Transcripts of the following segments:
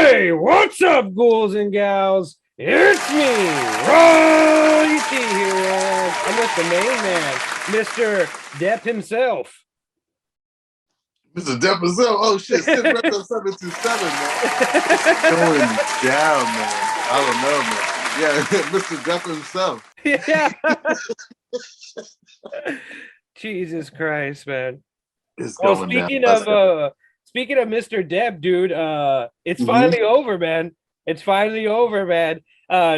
Hey, what's up, ghouls and gals? It's me, Roy T here. I'm with the main man, Mr. Depp himself. Mr. Depp himself? Oh shit, 727, man. Going down, man. I don't know, man. Yeah, Mr. Depp himself. Yeah. Jesus Christ, man. Well, speaking of Mr. Depp, dude, it's finally over, man. It's finally over, man.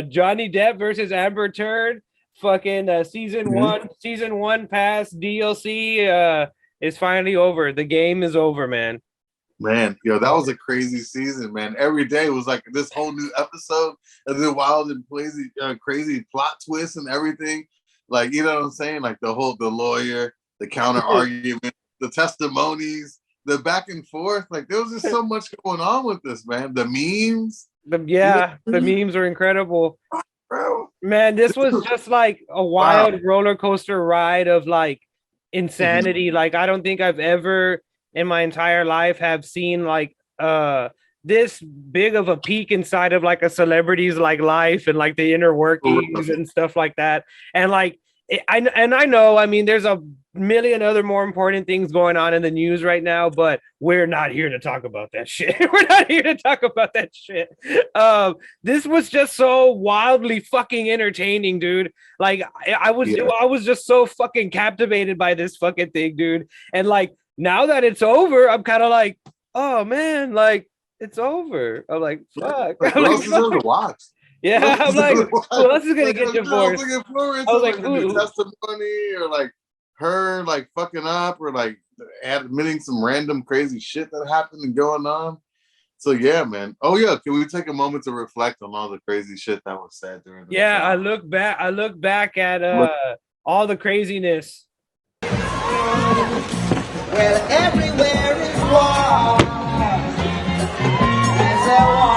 Johnny Depp versus Amber Turd, fucking season one pass DLC is finally over. The game is over, man. Man, yo, that was a crazy season, man. Every day was like this whole new episode, and then wild and crazy plot twists and everything. Like, you know what I'm saying? Like the lawyer, the counter argument, the testimonies, the back and forth. Like there was just so much going on with this, man. The memes. The memes are incredible. Bro. Man, this was just like a wild roller coaster ride of like insanity. Like I don't think I've ever in my entire life have seen like this big of a peek inside of like a celebrity's like life and like the inner workings and stuff like that. And like I know, I mean, there's a million other more important things going on in the news right now, but we're not here to talk about that shit. We're not here to talk about that shit. This was just so wildly fucking entertaining, dude. Like I was just so fucking captivated by this fucking thing, dude. And like now that it's over, I'm kind of like, oh man, like it's over. I'm like, fuck. I'm like, fuck. To watch. Yeah, I'm like, who else is gonna get divorced? I was like, the testimony or like her like fucking up or like admitting some random crazy shit that happened and going on. So yeah, man. Oh yeah, can we take a moment to reflect on all the crazy shit that was said during the time? I look back at all the craziness. Well, everywhere is war. There's a war.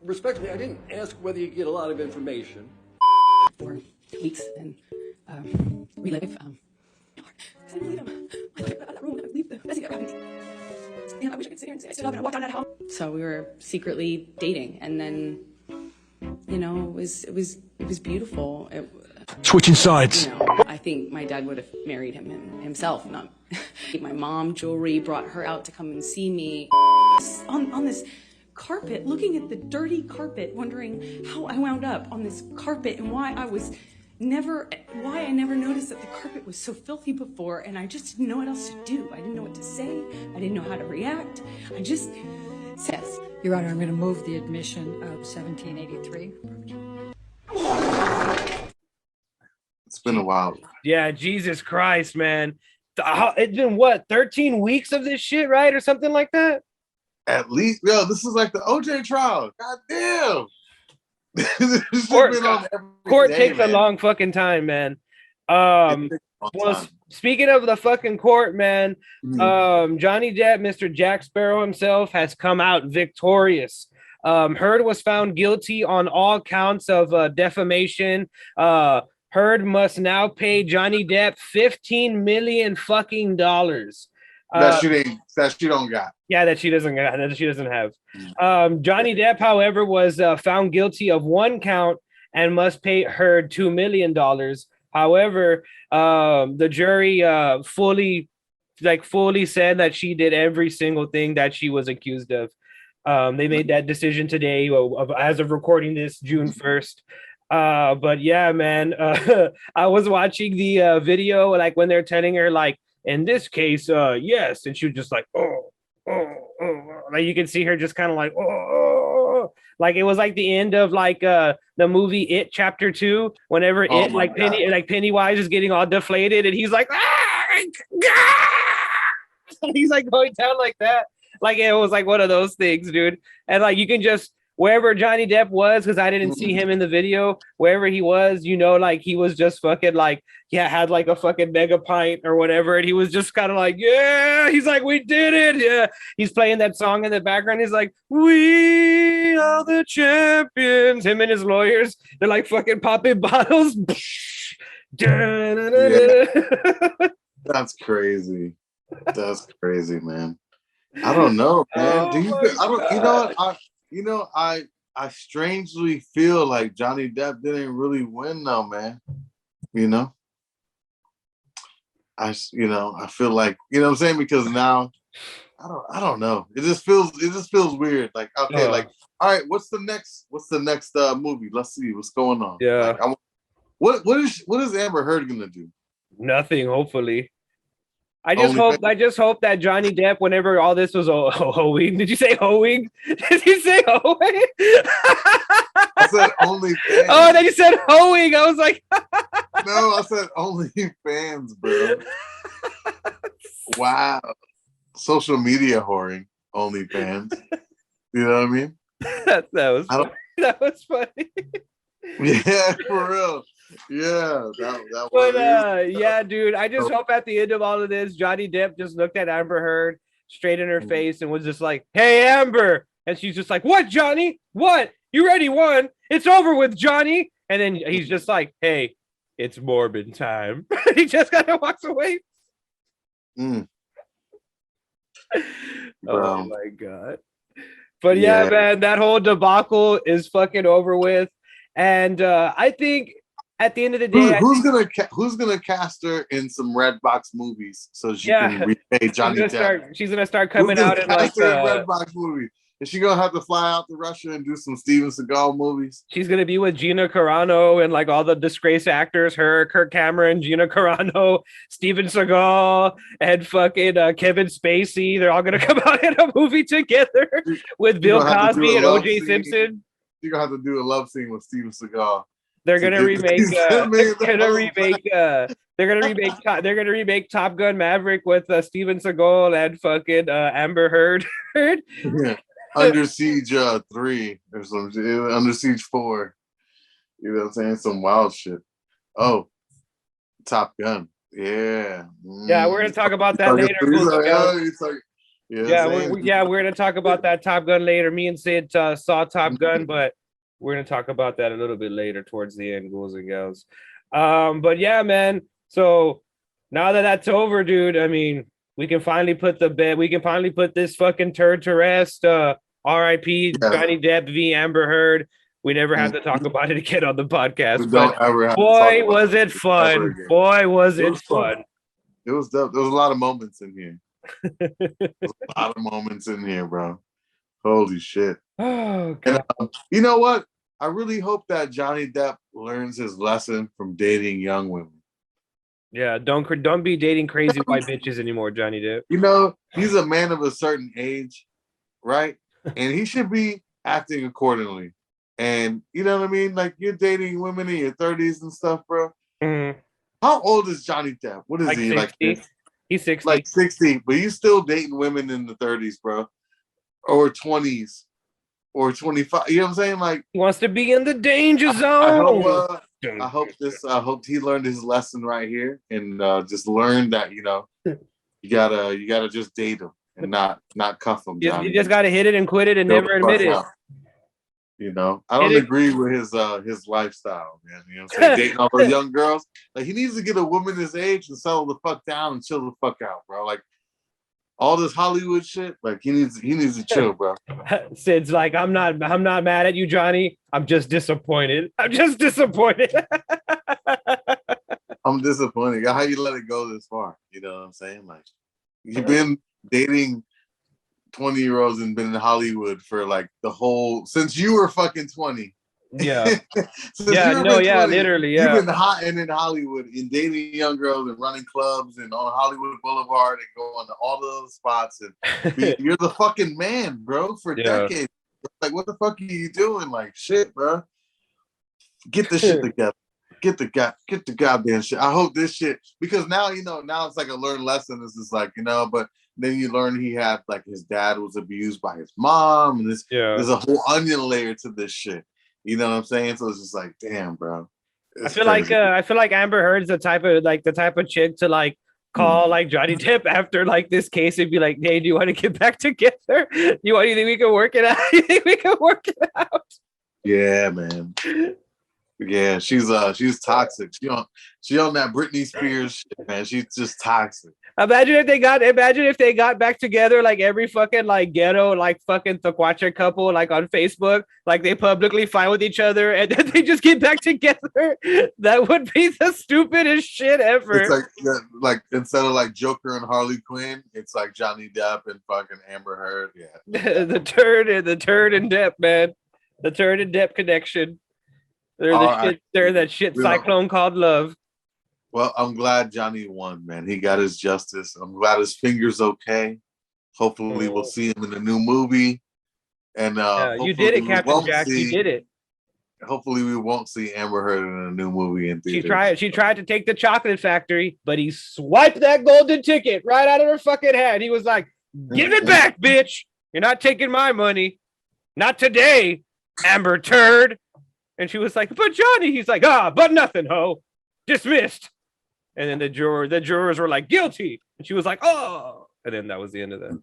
Respectfully, I didn't ask whether you get a lot of information. For weeks and relive. I didn't believe him. I got out of that room and I believed the best thing that happened. And I wish I could sit here and say I stood up and I walked down that house. So we were secretly dating, and then, you know, it was beautiful. Switching sides. You know, I think my dad would have married him himself. Not my mom, jewelry, brought her out to come and see me on this carpet, looking at the dirty carpet, wondering how I wound up on this carpet and why I never noticed that the carpet was so filthy before, and I just didn't know what else to do. I didn't know what to say. I didn't know how to react. I just says, Your Honor, I'm going to move the admission of 1783. It's been a while. Yeah, Jesus Christ, man. It's been what, 13 weeks of this shit, right? Or something like that? At least, yo, this is like the OJ trial. God damn. Court takes a long fucking time, man. Speaking of the fucking court, man, Johnny Depp, Mr. Jack Sparrow himself, has come out victorious. Heard was found guilty on all counts of defamation. Heard must now pay Johnny Depp $15 million fucking dollars. That she don't got. Yeah, that she doesn't have. Johnny Depp, however, was found guilty of one count and must pay Heard $2 million. However, the jury fully said that she did every single thing that she was accused of. They made that decision today, as of recording this, June 1st. But yeah, man, I was watching the video, like when they're telling her, like, in this case, yes, and she was just like, oh, like you can see her just kind of like, oh, like it was like the end of like the movie It Chapter 2, whenever Pennywise is getting all deflated and he's like, ah! He's like going down like that. Like it was like one of those things, dude. And like you can just wherever Johnny Depp was, because I didn't see him in the video, wherever he was, you know, like he was just fucking like, yeah, had like a fucking mega pint or whatever. And he was just kind of like, yeah, he's like, we did it. Yeah. He's playing that song in the background. He's like, we are the champions. Him and his lawyers, they're like fucking popping bottles. Yeah. That's crazy. That's crazy, man. I don't know, man. Oh Do you? my I don't. You know God. what? I strangely feel like Johnny Depp didn't really win, though, man. You know, I feel like, you know what I'm saying, because now I don't know. It just feels weird. Like, okay, like, all right, what's the next movie? Let's see what's going on. Yeah. Like, what is Amber Heard gonna do? Nothing, hopefully. I just hope that Johnny Depp, whenever all this was hoeing, did you say hoeing? Did you say hoeing? I said only fans. Oh, then you said hoeing. I was like, no, I said only fans, bro. Wow. Social media whoring, only fans. You know what I mean? that was funny. That was funny. Yeah, for real. Yeah, that But yeah, dude, I just hope at the end of all of this, Johnny Depp just looked at Amber Heard straight in her face and was just like, "Hey, Amber," and she's just like, "What, Johnny? What? You already won? It's over with, Johnny." And then he's just like, "Hey, it's Morbin time." He just kind of walks away. Mm. Oh my God. But yeah, man, that whole debacle is fucking over with. And I think at the end of the day, who's gonna cast her in some Redbox movies so she can repay Johnny Depp? She's gonna start coming out in like Redbox movie. Is she gonna have to fly out to Russia and do some Steven Seagal movies? She's gonna be with Gina Carano and like all the disgraced actors, her, Kirk Cameron, Gina Carano, Steven Seagal, and fucking Kevin Spacey. They're all gonna come out in a movie together with Bill Cosby and OJ Simpson. You're gonna have to do a love scene with Steven Seagal. They're gonna remake. They're gonna remake Top Gun Maverick with Steven Seagal and fucking Amber Heard. Yeah. Under Siege 3 or something. Under Siege 4. You know what I'm saying? Some wild shit. Oh, Top Gun. Yeah. Yeah, we're gonna talk about that later. We're gonna talk about that Top Gun later. Me and Sid saw Top Gun, but we're gonna talk about that a little bit later towards the end, ghouls and gals. But yeah, man. So now that that's over, dude, I mean, we can finally put this fucking turd to rest. R.I.P. Johnny Depp v. Amber Heard. We never have to talk about it again on the podcast. Boy, was it fun. Boy, was it fun. It was dope. There was a lot of moments in here. Bro. Holy shit. Oh, God. And, you know what? I really hope that Johnny Depp learns his lesson from dating young women. Yeah, don't be dating crazy white bitches anymore, Johnny Depp. You know, he's a man of a certain age, right? And he should be acting accordingly. And you know what I mean? Like, you're dating women in your 30s and stuff, bro. Mm-hmm. How old is Johnny Depp? What is like he? 60? Like, he's 60. Like 60, but he's still dating women in the 30s, bro. Or 20s. Or 25. You know what I'm saying? Like, he wants to be in the danger zone. I hope he learned his lesson right here and just learned that, you know, you gotta just date him and not cuff him. You just gotta hit it and quit it and never admit it. You know, I don't agree with his lifestyle, man. You know what I'm saying? Dating all those young girls. Like, he needs to get a woman his age and settle the fuck down and chill the fuck out, bro. Like, all this Hollywood shit, like, he needs to chill, bro. Sid's like, I'm not mad at you, Johnny. I'm just disappointed. I'm disappointed. How you let it go this far? You know what I'm saying? Like, you've been dating 20-year-olds and been in Hollywood for like since you were fucking 20. Yeah. Literally, yeah. You've been hot and in Hollywood and dating young girls and running clubs and on Hollywood Boulevard and going to all those spots, and you're the fucking man, bro, for decades. Like, what the fuck are you doing? Like, shit, bro. Get this shit together. get the goddamn shit. I hope this shit, because now now it's like a learned lesson. It's just like, but then you learn he had like his dad was abused by his mom, and there's a whole onion layer to this shit. You know what I'm saying? So it's just like, damn, bro. It's crazy. I feel like Amber Heard's the type of chick to like call like Johnny Depp after like this case and be like, hey, do you want to get back together? You think we can work it out? You think we can work it out? Yeah, man. Yeah, she's toxic. She on that Britney Spears shit, man. She's just toxic. Imagine if they got back together, like every fucking like ghetto like fucking Tequacha couple like on Facebook, like they publicly fight with each other and then they just get back together. That would be the stupidest shit ever. It's like instead of like Joker and Harley Quinn, it's like Johnny Depp and fucking Amber Heard. Yeah, the turd and Depp, man. The Turd and Depp connection. They're that shit cyclone called love. Well, I'm glad Johnny won, man. He got his justice. I'm glad his finger's okay. Hopefully, we'll see him in a new movie. And you did it, Captain Jack. You did it. Hopefully, we won't see Amber Heard in a new movie in theaters. She tried to take the chocolate factory, but he swiped that golden ticket right out of her fucking hand. He was like, "Give it back, bitch! You're not taking my money. Not today, Amber Turd." And she was like, "But Johnny," he's like, but nothing, ho. Dismissed. And then the jurors were like, "Guilty." And she was like, "Oh." And then that was the end of that.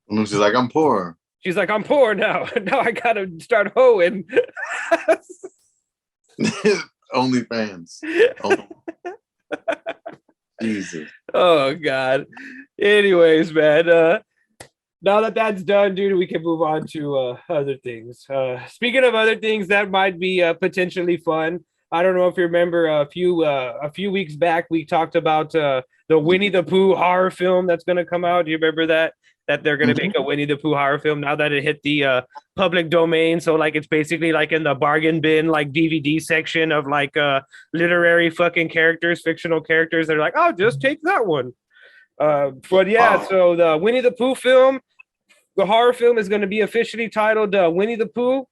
And she's like, "I'm poor." She's like, "I'm poor now. Now I gotta start hoeing." OnlyFans. Jesus. Oh God. Anyways, man. Now that that's done, dude, we can move on to other things. Speaking of other things that might be potentially fun, I don't know if you remember a few weeks back we talked about the Winnie the Pooh horror film that's going to come out. Do you remember that they're going to make a Winnie the Pooh horror film now that it hit the public domain? So like it's basically like in the bargain bin like DVD section of like literary fucking characters, fictional characters. They're like, "I'll just take that one." But yeah, so the Winnie the Pooh film, the horror film is going to be officially titled Winnie the Pooh,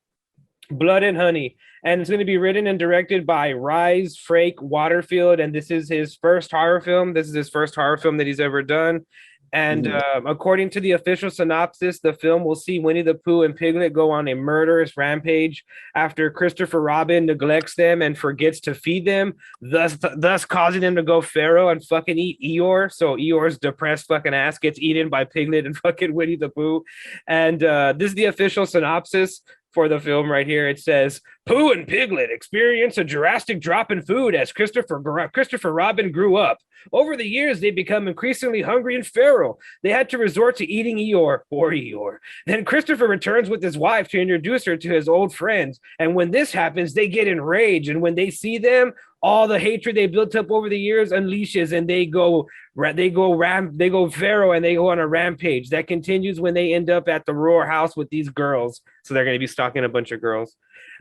Blood and Honey. And it's going to be written and directed by Rise Frake Waterfield. And this is his first horror film. This is his first horror film that he's ever done. And according to the official synopsis, the film will see Winnie the Pooh and Piglet go on a murderous rampage after Christopher Robin neglects them and forgets to feed them, thus causing them to go feral and fucking eat Eeyore. So Eeyore's depressed fucking ass gets eaten by Piglet and fucking Winnie the Pooh. And this is the official synopsis for the film right here. It says, "Pooh and Piglet experience a drastic drop in food as Christopher Robin grew up. Over the years, they become increasingly hungry and feral. They had to resort to eating Eeyore. Then Christopher returns with his wife to introduce her to his old friends. And when this happens, they get enraged. And when they see them, all the hatred they built up over the years unleashes, and they go feral and they go on a rampage that continues when they end up at the Roar House with these girls. So they're going to be stalking a bunch of girls.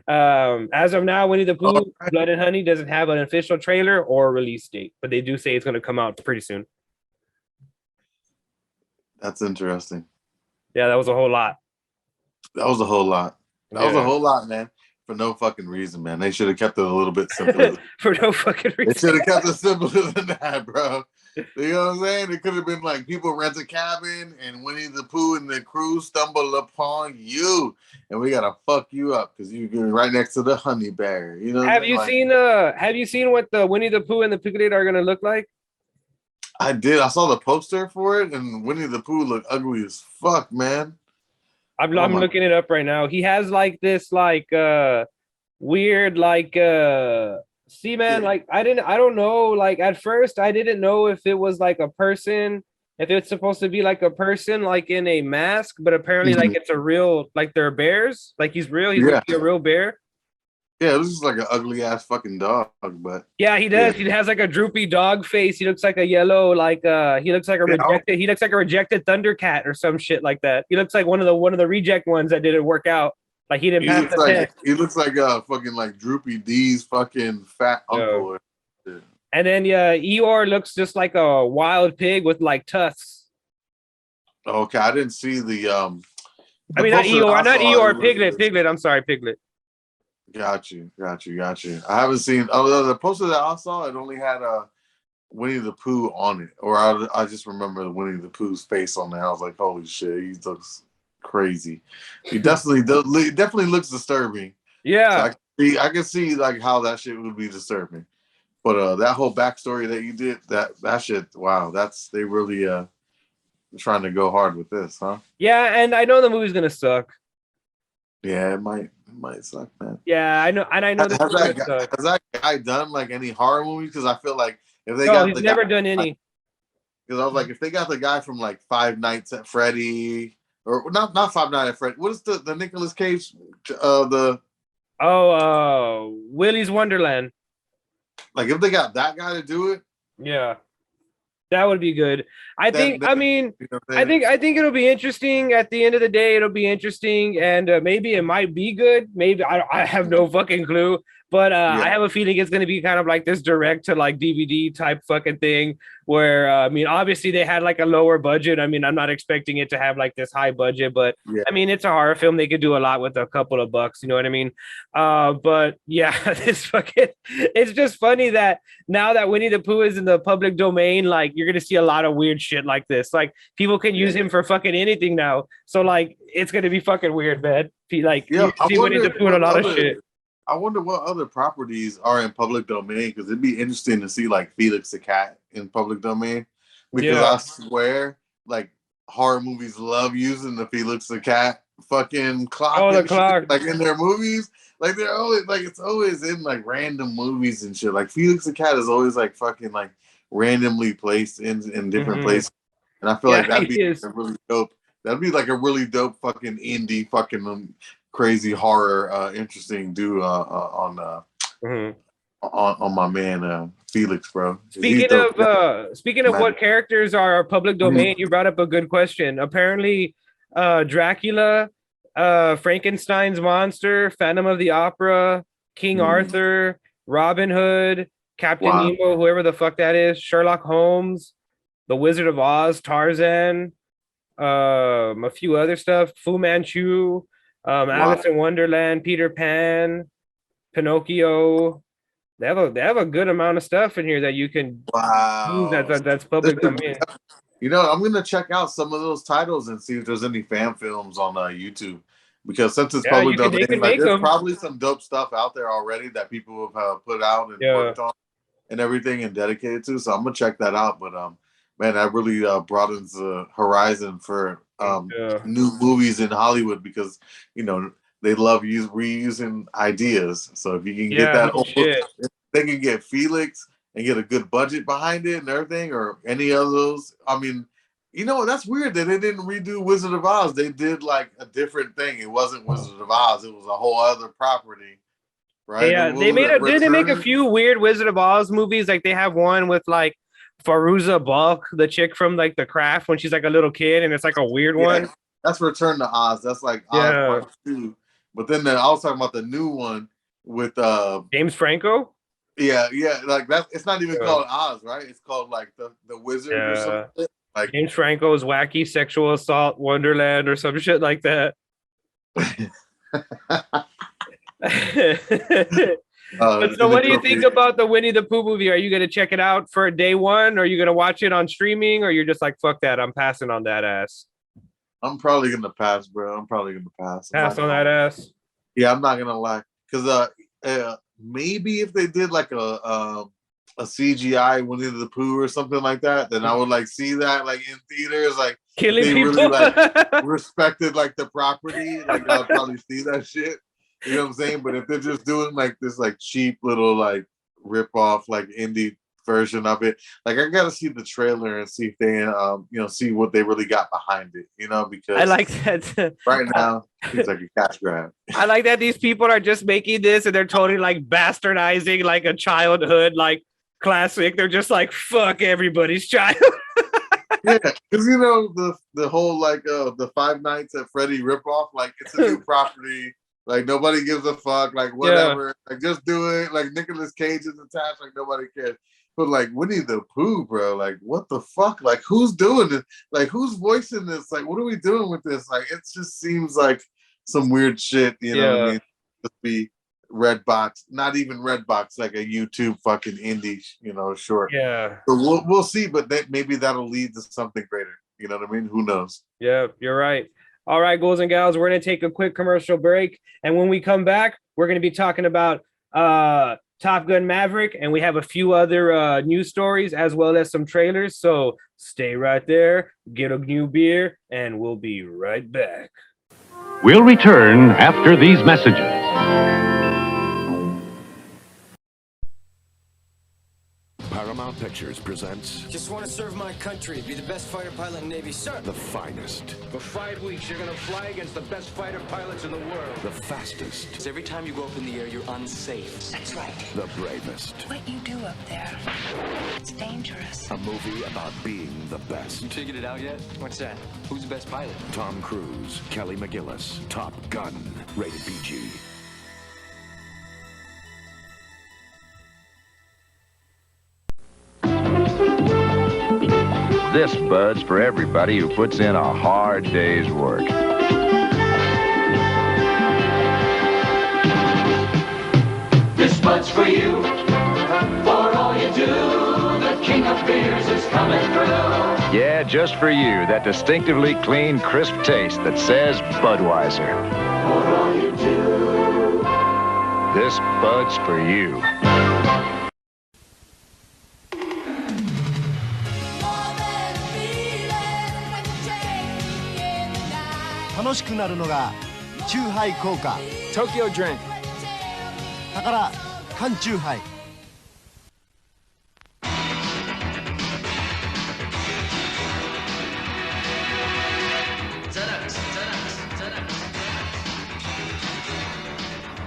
As of now, Winnie the Pooh, Blood and Honey doesn't have an official trailer or release date, but they do say it's going to come out pretty soon. That's interesting. Yeah, that was a whole lot. That was a whole lot, man. For no fucking reason, man. They should have kept it a little bit simpler. For no fucking reason. They should have kept it simpler than that, bro. You know what I'm saying? It could have been like people rent a cabin and Winnie the Pooh and the crew stumble upon you, and we gotta fuck you up because you're right next to the honey bear. You know? Have you seen what the Winnie the Pooh and the Piglet are gonna look like? I did. I saw the poster for it, and Winnie the Pooh looked ugly as fuck, man. I'm looking it up right now. He has like this weird see, man, like I don't know, like at first I didn't know if it was like a person, if it's supposed to be like a person like in a mask, but apparently like it's a real, like they're bears, like he's like a real bear. Yeah, this is like an ugly ass fucking dog, but yeah, he does. Yeah. He has like a droopy dog face. He looks like a yellow, he looks like a rejected Thundercat or some shit like that. He looks like one of the reject ones that didn't work out. Like he didn't pass the test. He looks like a fucking like Droopy D's fucking fat uncle. Yeah. And then Eeyore looks just like a wild pig with like tusks. Okay, I didn't see the I mean not Eeyore, Piglet. I'm sorry, Piglet. Got you. I haven't seen. Oh, the poster that I saw, it only had Winnie the Pooh on it, or I just remember Winnie the Pooh's face on there. I was like, holy shit, he looks crazy. He definitely looks disturbing. So Yeah. I can see like how that shit would be disturbing. But that whole backstory that you did, that shit, wow, they really trying to go hard with this, huh? Yeah, and I know the movie's gonna suck. Yeah, it might suck, man. Yeah, I know, and I know this Has movie that guy, suck. has that guy done like any horror movies? Because I feel like if they No, got he's the guy, never done any. because I was like, if they got the guy from like Five Nights at Freddy, or not Five Nights at Freddy. What is the Nicolas Cage? The Willy's Wonderland. Like if they got that guy to do it, Yeah. That would be good. I think. I mean, you know I think it'll be interesting. At the end of the day, it'll be interesting, and maybe it might be good. Maybe I have no fucking clue. But I have a feeling it's going to be kind of like this direct to like DVD type fucking thing where, I mean, obviously they had like a lower budget. I mean, I'm not expecting it to have like this high budget, but yeah. I mean, it's a horror film. They could do a lot with a couple of bucks. You know what I mean? But yeah, it's just funny that now that Winnie the Pooh is in the public domain, like you're going to see a lot of weird shit like this. Like people can use him for fucking anything now. So like, it's going to be fucking weird, man. Like you see Winnie the Pooh in a lot of shit. I wonder what other properties are in public domain, because it'd be interesting to see like Felix the Cat in public domain, because I swear like horror movies love using the Felix the Cat fucking clock. Oh, the clock. Like in their movies, like they're always like, it's always in like random movies and shit. Like Felix the Cat is always like fucking like randomly placed in different places, and I feel like that'd be really dope. That'd be like a really dope fucking indie fucking crazy horror interesting dude on my man Felix, bro. Speaking of what characters are public domain, you brought up a good question. Apparently Dracula, Frankenstein's monster, Phantom of the Opera, King Arthur, Robin Hood, Captain Nemo, whoever the fuck that is, Sherlock Holmes, The Wizard of Oz, Tarzan, a few other stuff, Fu Manchu, Alice in Wonderland, Peter Pan, Pinocchio. They have a good amount of stuff in here that you can use that's public domain. You know, I'm gonna check out some of those titles and see if there's any fan films on YouTube, because since it's public domain, like there's probably some dope stuff out there already that people have put out and worked on and everything and dedicated to. So I'm gonna check that out. But man, that really broadens the horizon for new movies in Hollywood, because you know they love reusing ideas. So if you can get that, if they can get Felix and get a good budget behind it and everything, or any of those. I mean, you know, that's weird that they didn't redo Wizard of Oz. They did like a different thing. It wasn't Wizard of Oz. It was a whole other property, right? Yeah, did they make a few weird Wizard of Oz movies? Like they have one with like Faruza Balk, the chick from like The Craft, when she's like a little kid, and it's like a weird one. That's Return to Oz. That's like Oz Part 2. But then I was talking about the new one with James Franco. Yeah, like that. It's not even called Oz, right? It's called like the Wizard or something. Like James Franco's Wacky Sexual Assault Wonderland or some shit like that. So what do you think about the Winnie the Pooh movie? Are you going to check it out for day one? Or are you going to watch it on streaming? Or you're just like, fuck that, I'm passing on that ass? I'm probably going to pass, bro. I'm probably going to pass. Pass on that ass? Yeah, I'm not going to lie. Because maybe if they did like a CGI Winnie the Pooh or something like that, then I would like see that like in theaters, like killing people. Really like respected like the property, like I'll probably see that shit. You know what I'm saying? But if they're just doing like this like cheap little like rip off like indie version of it, like I gotta see the trailer and see if they see what they really got behind it, because I like that right now it's like a cash grab. I like that these people are just making this and they're totally like bastardizing like a childhood like classic. They're just like, fuck everybody's child. Yeah, because the whole like the Five Nights at Freddy ripoff, like it's a new property. Like nobody gives a fuck. Like whatever. Like just do it. Like Nicolas Cage is attached. Like nobody cares. But like Winnie the Pooh, bro. Like what the fuck? Like who's doing this? Like who's voicing this? Like what are we doing with this? Like it just seems like some weird shit. You know what I mean? Just be Redbox, not even Redbox, like a YouTube fucking indie, short. Yeah. So we'll see, but maybe that'll lead to something greater. You know what I mean? Who knows? Yeah, you're right. All right, ghouls and gals, we're gonna take a quick commercial break, and when we come back, we're gonna be talking about Top Gun Maverick, and we have a few other news stories as well as some trailers. So stay right there, get a new beer, and we'll be right back. We'll return after these messages. Paramount Pictures presents Just want to serve my country, be the best fighter pilot in Navy, sir. the finest, For 5 weeks, you're going to fly against the best fighter pilots in the world. the fastest, Every time you go up in the air, you're unsafe. That's right. the bravest. What you do up there, it's dangerous. A movie about being the best. You figured it out yet? What's that? Who's the best pilot? Tom Cruise, Kelly McGillis, Top Gun, rated PG. This Bud's for everybody who puts in a hard day's work. This Bud's for you, for all you do. The king of beers is coming through. Yeah, just for you, that distinctively clean, crisp taste that says Budweiser. For all you do. This Bud's for you. Tokyo Drink. だから缶チューハイ。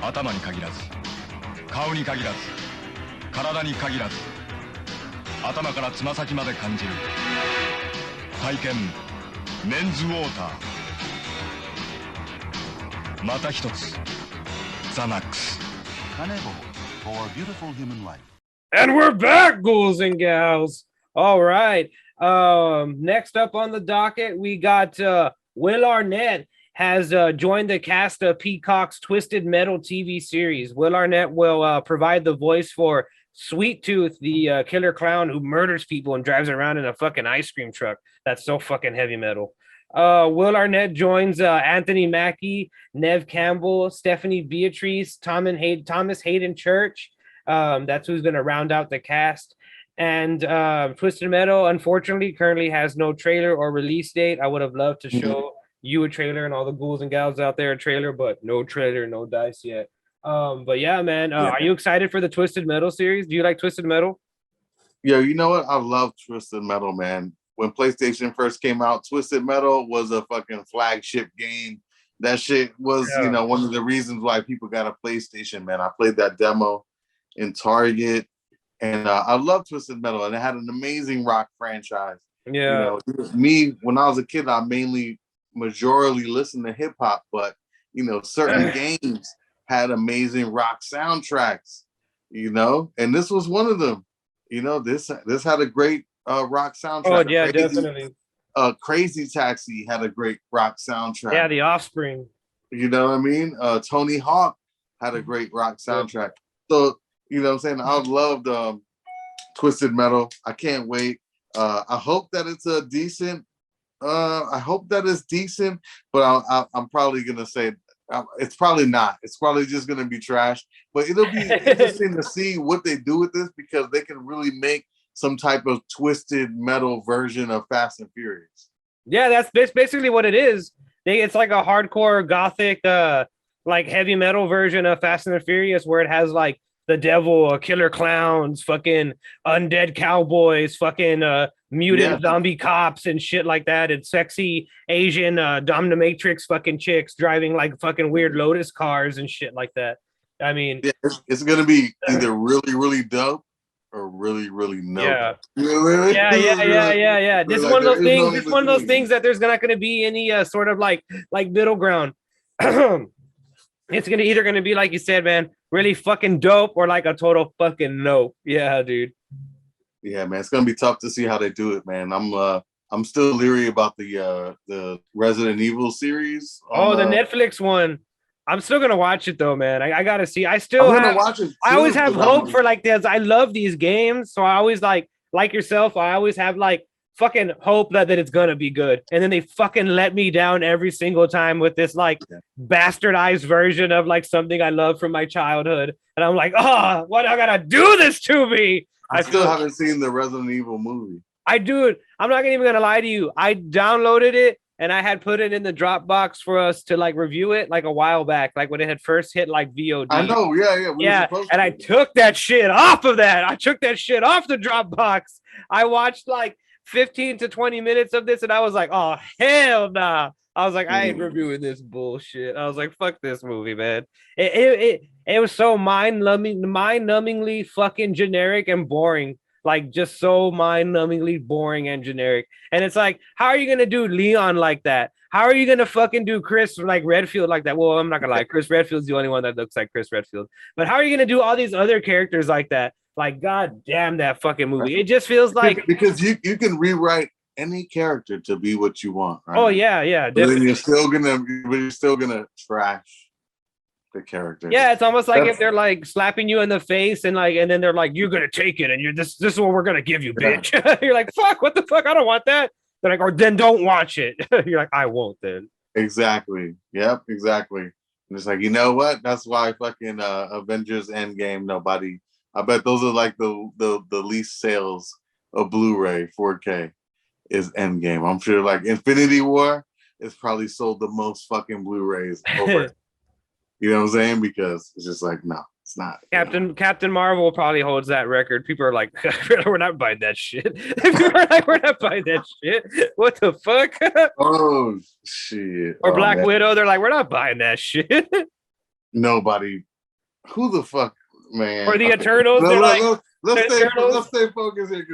頭に限らず顔に限らず体に限らず頭からつま先まで感じる体験メンズウォーターまた一つザナックス for a beautiful human life. And we're back, ghouls and gals. All right. Next up on the docket, we got Will Arnett has joined the cast of Peacock's Twisted Metal TV series. Will Arnett will provide the voice for Sweet Tooth, the killer clown who murders people and drives around in a fucking ice cream truck. That's so fucking heavy metal. Will Arnett joins Anthony Mackie, Nev Campbell, Stephanie Beatrice, Thomas Hayden Church. That's who's going to round out the cast. And Twisted Metal, unfortunately, currently has no trailer or release date. I would have loved to show you a trailer and all the ghouls and gals out there a trailer, but no trailer, no dice yet. But yeah, man, are you excited for the Twisted Metal series? Do you like Twisted Metal? Yeah, you know what? I love Twisted Metal, man. When PlayStation first came out, Twisted Metal was a fucking flagship game. That shit was, one of the reasons why people got a PlayStation, man. I played that demo in Target, and I love Twisted Metal, and it had an amazing rock franchise. Yeah. Me, when I was a kid, I majorly listened to hip hop, but certain games had amazing rock soundtracks, and this was one of them. This had a great rock soundtrack. Oh yeah, definitely. Crazy Taxi had a great rock soundtrack. Yeah, The Offspring. You know what I mean? Tony Hawk had a great rock soundtrack. So what I'm saying, I loved Twisted Metal. I can't wait. I hope that it's a decent. I hope that it's decent, but I'm probably gonna say it's probably not. It's probably just gonna be trash. But it'll be interesting to see what they do with this, because they can really make some type of Twisted Metal version of Fast and Furious. Yeah, that's basically what it is. It's like a hardcore gothic, like heavy metal version of Fast and the Furious, where it has like the devil, killer clowns, fucking undead cowboys, fucking mutant zombie cops and shit like that, and sexy Asian dominatrix fucking chicks driving like fucking weird Lotus cars and shit like that. I mean, it's gonna be either really, really dope or really, really no. Yeah. Yeah. This is one of those things. It's one of those things that there's not going to be any sort of like middle ground. It's either going to be, like you said, man, really fucking dope, or like a total fucking nope. Yeah, dude. Yeah, man, it's gonna be tough to see how they do it, man. I'm still leery about the Resident Evil series. The Netflix one. I'm still gonna watch it though, man. I gotta see. I always have hope for like this. I love these games, so I always like yourself. I always have like fucking hope that it's gonna be good, and then they fucking let me down every single time with this like bastardized version of like something I love from my childhood, and I'm like, oh, what I gotta do this to me? I still haven't seen the Resident Evil movie. I do it. I'm not even gonna lie to you. I downloaded it and I had put it in the Dropbox for us to like review it like a while back, like when it had first hit like VOD. I know, yeah. And I took that shit off of that. I took that shit off the Dropbox. I watched like 15 to 20 minutes of this, and I was like, oh hell nah. I was like, I ain't reviewing this bullshit. I was like, fuck this movie, man. It was so mind-numbingly fucking generic and boring. Like just so mind-numbingly boring and generic. And it's like, how are you gonna do Leon like that? How are you gonna fucking do Chris like Redfield like that? Well, I'm not gonna lie, Chris Redfield's the only one that looks like Chris Redfield. But how are you gonna do all these other characters like that? Like, god damn that fucking movie. It just feels like because you can rewrite any character to be what you want, right? Oh yeah. But then you're still gonna trash the character. Yeah, it's almost like if they're like slapping you in the face and then they're like, you're gonna take it and you're this is what we're gonna give you, bitch. You're like, fuck, what the fuck? I don't want that. They're like, or then don't watch it. You're like, I won't then. Exactly. Yep, exactly. And it's like, you know what? That's why fucking Avengers Endgame, nobody. I bet those are like the least sales of Blu-ray 4K is Endgame. I'm sure like Infinity War is probably sold the most fucking Blu-rays over. You know what I'm saying? Because it's just like, no, it's not. Captain Marvel probably holds that record. People are like, we're not buying that shit. People are like, we're not buying that shit. What the fuck? Oh shit. Or Black Widow, they're like, we're not buying that shit. Nobody. Who the fuck, man? Or the Eternals, they're like, let's stay focused here.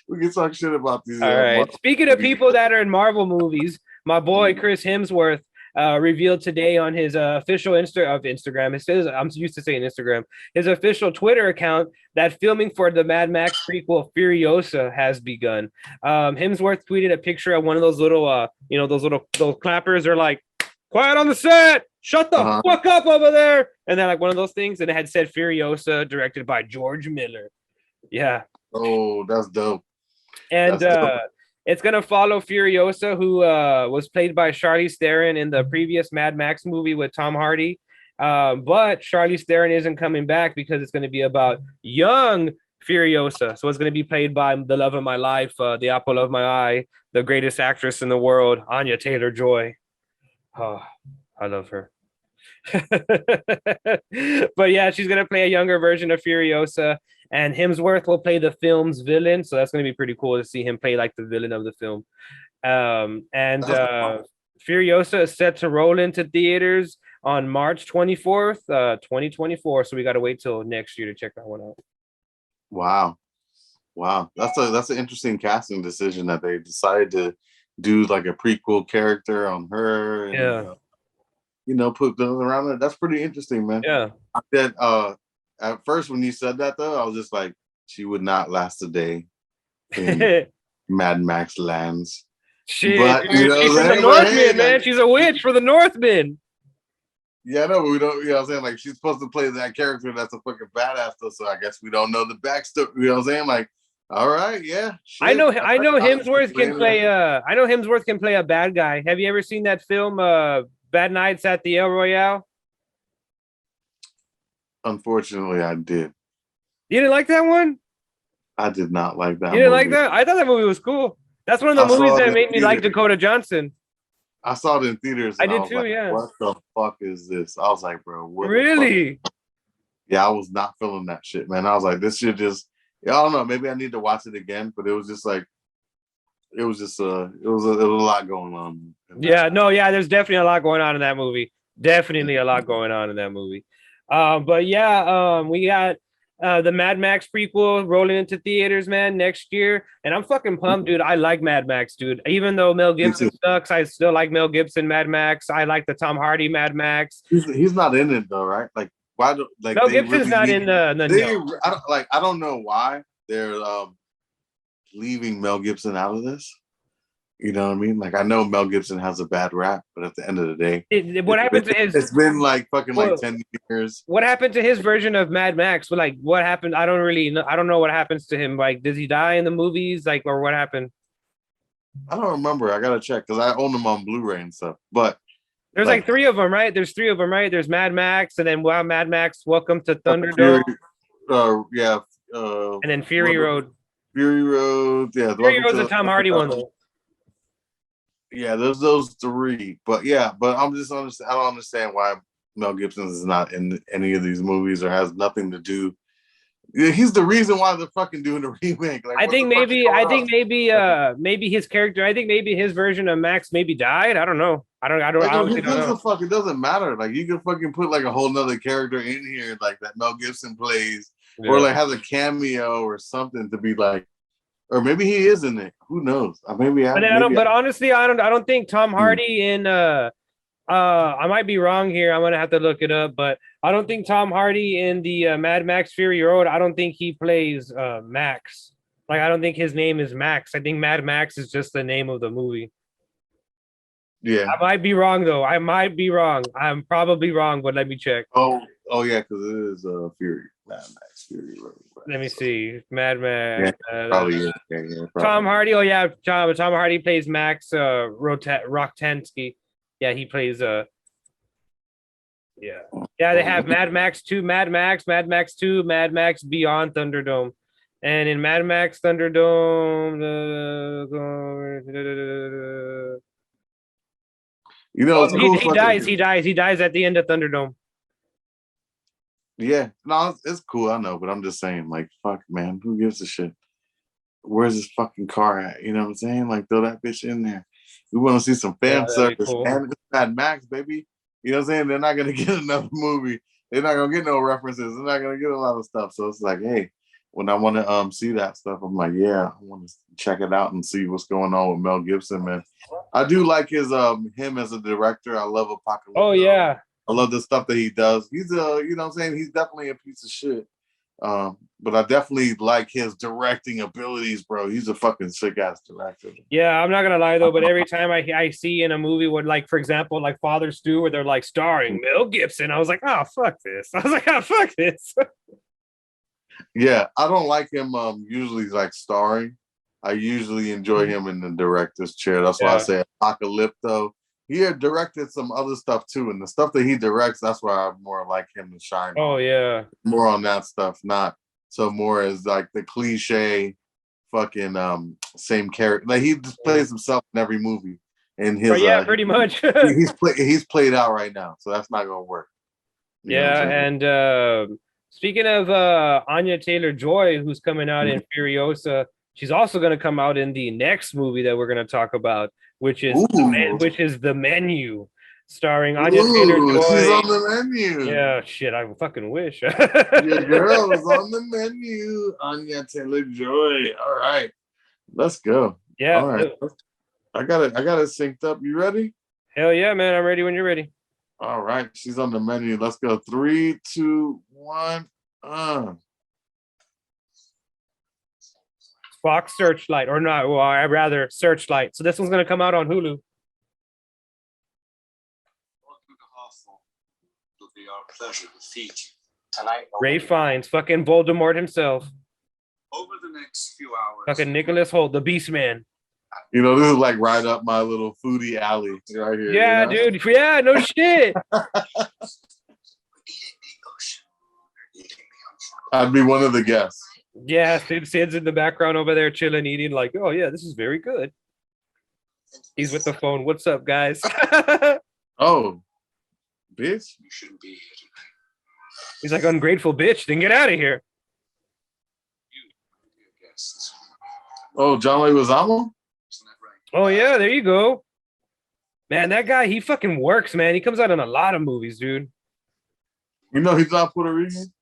We can talk shit about these. All right. Speaking of people that are in Marvel movies, my boy Chris Hemsworth revealed today on his official Instagram. It says, I'm used to saying Instagram, his official Twitter account, that filming for the Mad Max prequel Furiosa has begun. Hemsworth tweeted a picture of one of those little, those clappers are like, quiet on the set, shut the fuck up over there, and then like one of those things, and it had said Furiosa, directed by George Miller. Yeah. Oh, that's dope. And it's gonna follow Furiosa, who was played by Charlize Theron in the previous Mad Max movie with Tom Hardy. But Charlize Theron isn't coming back because it's going to be about young Furiosa. So it's going to be played by the love of my life, the apple of my eye, the greatest actress in the world, Anya Taylor-Joy. Oh, I love her. But yeah, she's going to play a younger version of Furiosa. And Hemsworth will play the film's villain, so that's going to be pretty cool to see him play like the villain of the film. Furiosa is set to roll into theaters on March 24th, 2024. So we got to wait till next year to check that one out. Wow, that's an interesting casting decision that they decided to do like a prequel character on her. And, put those around there. That's pretty interesting, man. Yeah. I said, at first, when you said that, though, I was just like, she would not last a day in Mad Max lands. Shit, but, she's from the Northmen, man. She's a witch for the Northmen. Yeah, no, but we don't, I'm saying? Like, she's supposed to play that character that's a fucking badass, though, so I guess we don't know the backstory. You know what I'm saying? Like, all right, yeah. Shit. I know Hemsworth can play, I know Hemsworth can play a bad guy. Have you ever seen that film, Bad Nights at the El Royale? Unfortunately, I did. You didn't like that one? I did not like that. You didn't like that? I thought that movie was cool. That's one of the movies that made me like Dakota Johnson. I saw it in theaters. I did too, yeah. What the fuck is this? I was like, bro, what? Really? Yeah, I was not feeling that shit, man. I was like, this shit just, I don't know. Maybe I need to watch it again, but it was just like, it was a lot going on. Yeah, there's definitely a lot going on in that movie. Definitely a lot going on in that movie. But yeah, we got the Mad Max prequel rolling into theaters, man, next year. And I'm fucking pumped, dude. I like Mad Max, dude. Even though Mel Gibson sucks, I still like Mel Gibson Mad Max. I like the Tom Hardy Mad Max. He's not in it though, right? Like, why do like Mel Gibson's not in the I don't know why they're leaving Mel Gibson out of this. You know what I mean? Like I know Mel Gibson has a bad rap, but at the end of the day, what happened to his? It's been like fucking like 10 years. What happened to his version of Mad Max? Like what happened? I don't really know. I don't know what happens to him. Like does he die in the movies? Like or what happened? I don't remember. I gotta check because I own them on Blu-ray and stuff. But there's like 3 of them, right? There's 3 of them, right? There's Mad Max, and then Mad Max, Welcome to Thunderdome. And then Fury Road. Fury Road, yeah. Fury Road's a Tom Hardy one though. Yeah, there's those 3, but yeah, but I don't understand why Mel Gibson is not in any of these movies or has nothing to do. He's the reason why they're fucking doing a remake. Like, I think maybe his character. I think maybe his version of Max maybe died. I don't know. I don't know. It doesn't matter. Like you can fucking put like a whole nother character in here, like that Mel Gibson plays, or like has a cameo or something to be like. Or maybe he is in it. Who knows? But honestly, I don't think Tom Hardy in I might be wrong here. I'm gonna have to look it up, but I don't think Tom Hardy in the Mad Max Fury Road. I don't think he plays Max. Like I don't think his name is Max. I think Mad Max is just the name of the movie. Yeah, I might be wrong though. I might be wrong. I'm probably wrong, but let me check. Oh yeah, because it is Mad Max Fury Road. Let me see. Mad Max. Yeah, probably. Tom Hardy. Oh yeah, Tom Hardy plays Max Roktansky. Yeah, he plays yeah. They have Mad Max 2, Mad Max 2, Mad Max Beyond Thunderdome. And in Mad Max Thunderdome, he dies at the end of Thunderdome. Yeah, no, it's cool. I know, but I'm just saying, like, fuck, man, who gives a shit? Where's this fucking car at? You know what I'm saying? Like, throw that bitch in there. We want to see some fan service. Cool. And it's Mad Max, baby. You know what I'm saying? They're not gonna get another movie. They're not gonna get no references. They're not gonna get a lot of stuff. So it's like, hey, when I want to see that stuff, I'm like, yeah, I want to check it out and see what's going on with Mel Gibson, man. I do like his him as a director. I love Apocalypse. Oh yeah. I love the stuff that he does. He's you know what I'm saying? He's definitely a piece of shit. But I definitely like his directing abilities, bro. He's a fucking sick ass director. Yeah, I'm not gonna lie though, but every time I see in a movie where, like, for example, like Father Stu, where they're like starring Mel Gibson, I was like, oh fuck this. I was like, oh fuck this. Yeah, I don't like him usually like starring. I usually enjoy him in the director's chair. That's why I say Apocalypto. He had directed some other stuff too, and the stuff that he directs, that's why I more like him to shine. Oh yeah, more on that stuff, not so more as like the cliche, fucking same character. Like he just plays himself in every movie. And his pretty much. he's played out right now, so that's not gonna work. And speaking of Anya Taylor-Joy, who's coming out in Furiosa, she's also going to come out in the next movie that we're going to talk about, which is The Menu, starring Anya Taylor-Joy. She's on the menu. Yeah, shit, I fucking wish. Your girl is on the menu, Anya Taylor-Joy. All right, let's go. Yeah. All right. I got it synced up. You ready? Hell yeah, man. I'm ready when you're ready. All right. She's on the menu. Let's go. 3, 2, 1. Fox Searchlight, or not, well, I'd rather Searchlight. So this one's going to come out on Hulu. It'll be our pleasure to feed you tonight. Ray Fiennes, fucking Voldemort himself. Over the next few hours. Fucking Nicholas Hoult, the Beast Man. You know, this is like right up my little foodie alley right here. Yeah, you know? Dude. Yeah, no shit. I'd be one of the guests. Yeah, Sid's in the background over there chilling, eating, like, oh yeah, this is very good. He's with the phone. What's up, guys? Oh, bitch. You shouldn't be here tonight. He's like, ungrateful bitch, then get out of here. Oh, John Leguizamo? Oh yeah, there you go. Man, that guy, he fucking works, man. He comes out in a lot of movies, dude. You know he's not Puerto Rican?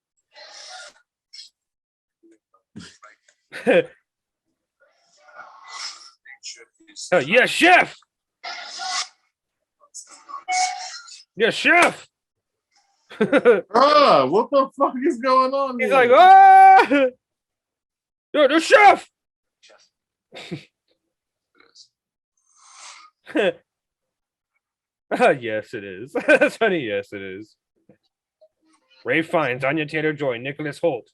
Oh, yeah, chef. Yeah, chef. What the fuck is going on? He's like, oh, yo, the chef. Yes, it is. That's funny. Yes, it is. Ray Fiennes, Anya Taylor-Joy, Nicholas Hoult,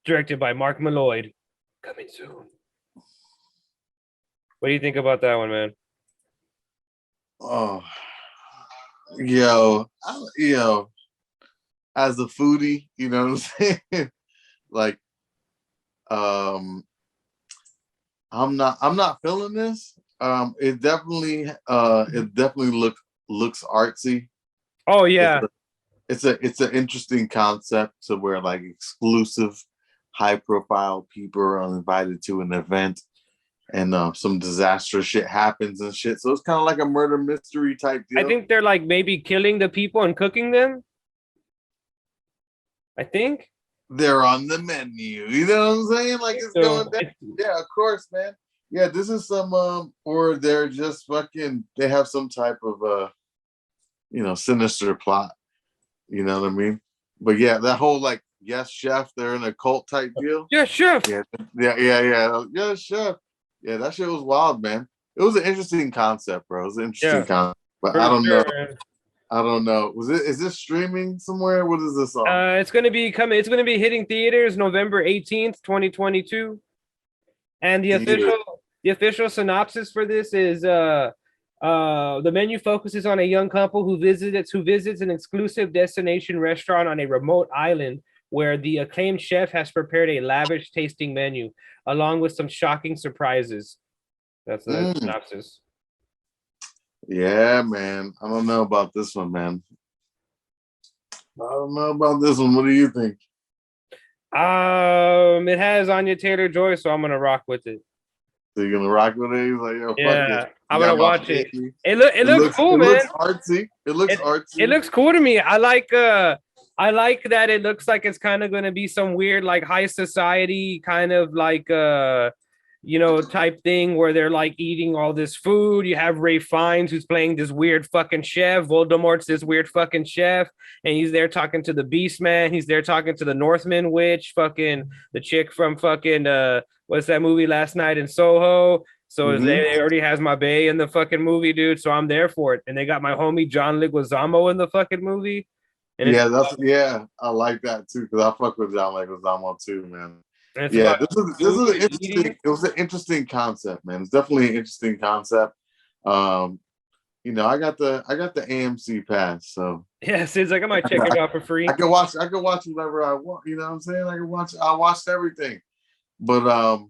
directed by Mark Malloy. Coming soon. What do you think about that one, man? Oh, yo, as a foodie, you know what I'm saying? Like, I'm not feeling this. It definitely looks artsy. Oh yeah. It's an interesting concept to where like exclusive, high profile people are invited to an event, and some disastrous shit happens and shit. So it's kind of like a murder mystery type deal. I think they're like maybe killing the people and cooking them. I think they're on the menu. You know what I'm saying? Like it's going down. Yeah, of course, man. Yeah, this is some or they're just fucking. They have some type of sinister plot. You know what I mean? But yeah, that whole like yes chef, they're in a cult type deal. Yes chef. Yeah. Yes chef. Yeah, that shit was wild, man. It was an interesting concept, bro. It was an interesting concept, but I don't know. Man. I don't know. Is this streaming somewhere? What is this on? It's gonna be coming. It's gonna be hitting theaters November 18th, 2022. And the official synopsis for this is the menu focuses on a young couple who visits an exclusive destination restaurant on a remote island where the acclaimed chef has prepared a lavish tasting menu along with some shocking surprises. That's the synopsis. Yeah, man. I don't know about this one, man. I don't know about this one. What do you think? It has Anya Taylor-Joy, so I'm gonna rock with it. So you're gonna rock with it? He's like, yo, yeah, fuck it. I'm gonna watch it. It looks cool, man. It looks artsy. It looks artsy. It looks cool to me. I like that it looks like it's kind of gonna be some weird like high society kind of like type thing where they're like eating all this food. You have Ray Fiennes who's playing this weird fucking chef. Voldemort's this weird fucking chef, and he's there talking to the Beast Man. He's there talking to the Northman witch, fucking the chick from fucking what's that movie Last Night in Soho. So they already has my bae in the fucking movie, dude. So I'm there for it. And they got my homie John Leguizamo in the fucking movie. And I like that too because I fuck with John Leguizamo too, man. Yeah, this is an interesting. It was an interesting concept, man. It's definitely an interesting concept. I got the AMC pass, so yeah, seems like I might check it out for free. I can watch whatever I want. You know what I'm saying? I watched everything, but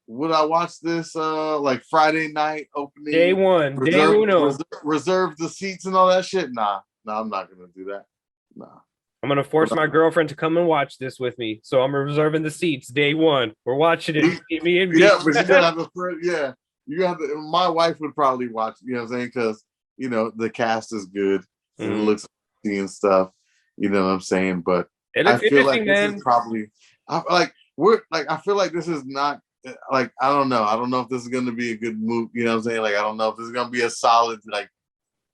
would I watch this like Friday night opening? Day one, reserve the seats and all that shit? Nah, I'm not gonna do that. Nah. I'm gonna force my girlfriend to come and watch this with me. So I'm reserving the seats day one. We're watching it. Me and yeah, but you gotta have a friend. Yeah, you have to. My wife would probably watch. You know what I'm saying? Because the cast is good. And it looks and stuff. You know what I'm saying? But I feel like this is probably. I feel like this is not. Like I don't know. I don't know if this is gonna be a good move. You know what I'm saying? Like I don't know if this is gonna be a solid like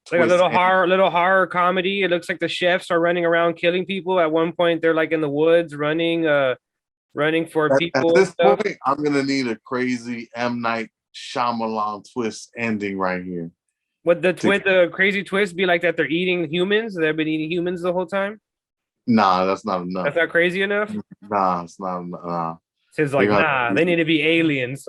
a little horror comedy. It looks like the chefs are running around killing people. At one point, they're like in the woods running for people. At this point, I'm gonna need a crazy M. Night Shyamalan twist ending right here. Would the crazy twist be like that? They're eating humans. They've been eating humans the whole time. Nah, that's not enough. That's not crazy enough. Nah, it's not enough. Nah. It's like they need to be aliens.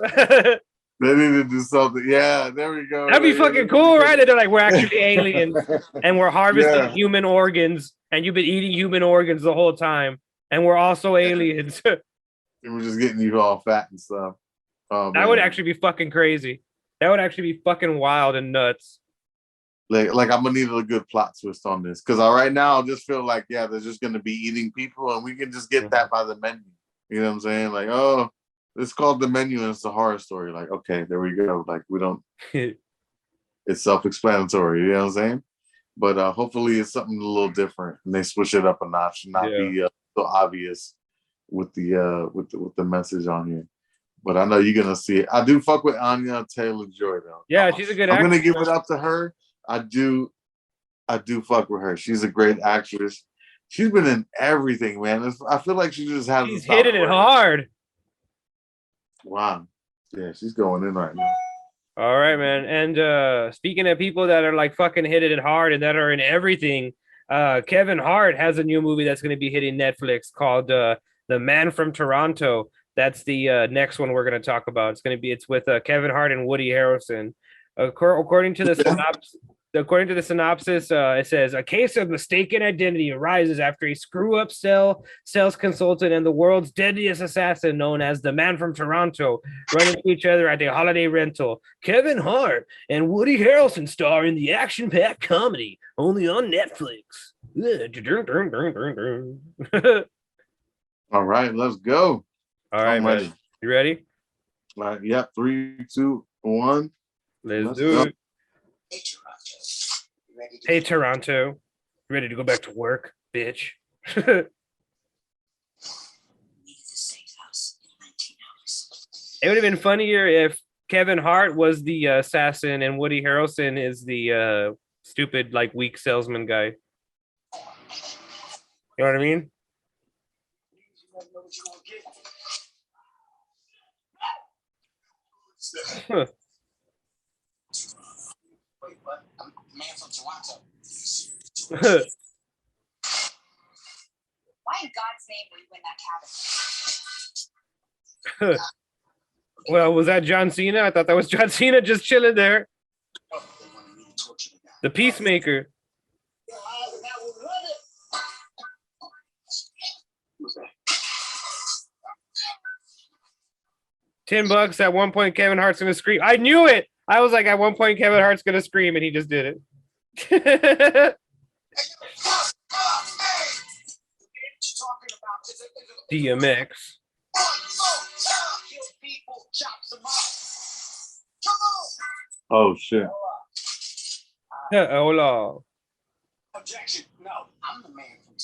They need to do something. Yeah, there we go. That'd be fucking cool, right? They're like, we're actually aliens and we're harvesting human organs, and you've been eating human organs the whole time, and we're also aliens. And we're just getting you all fat and stuff. Oh, that would actually be fucking crazy. That would actually be fucking wild and nuts. Like I'm gonna need a good plot twist on this because right now I just feel like they're just gonna be eating people, and we can just get that by the menu. You know what I'm saying? Like, oh. It's called The Menu and it's a horror story. Like, okay, there we go. Like, we don't. It's self-explanatory. You know what I'm saying? But hopefully, it's something a little different, and they switch it up a notch, and not be so obvious with the message on here. But I know you're gonna see it. I do fuck with Anya Taylor-Joy though. Yeah, she's a good actress. I'm gonna give it up to her. I do fuck with her. She's a great actress. She's been in everything, man. I feel like she just hasn't. She's hitting it hard. Wow. Yeah, she's going in right now. All right, man. And speaking of people that are like fucking hitting it hard and that are in everything, Kevin Hart has a new movie that's going to be hitting Netflix called The Man from Toronto. That's the next one we're going to talk about. It's with Kevin Hart and Woody Harrelson. According to the synopsis, it says a case of mistaken identity arises after a screw-up sales consultant and the world's deadliest assassin, known as the Man from Toronto, run into each other at a holiday rental. Kevin Hart and Woody Harrelson star in the action-packed comedy, only on Netflix. All right, let's go. All right, I'm ready. You ready? All right, yep. 3, 2, 1. Let's do it. Hey, Toronto. Ready to go back to work, bitch? It would have been funnier if Kevin Hart was the assassin and Woody Harrelson is the stupid, like, weak salesman guy. You know what I mean? Huh. Wait, what? I'm Man from Toronto. Why in God's name were you in that cabin? Well, was that John Cena? I thought that was John Cena just chilling there. The Peacemaker. $10 at one point. Kevin Hart's gonna scream. I knew it. I was like, at one point, Kevin Hart's gonna scream, and he just did it. DMX. Oh shit. Hola. Objection. No, I'm the man from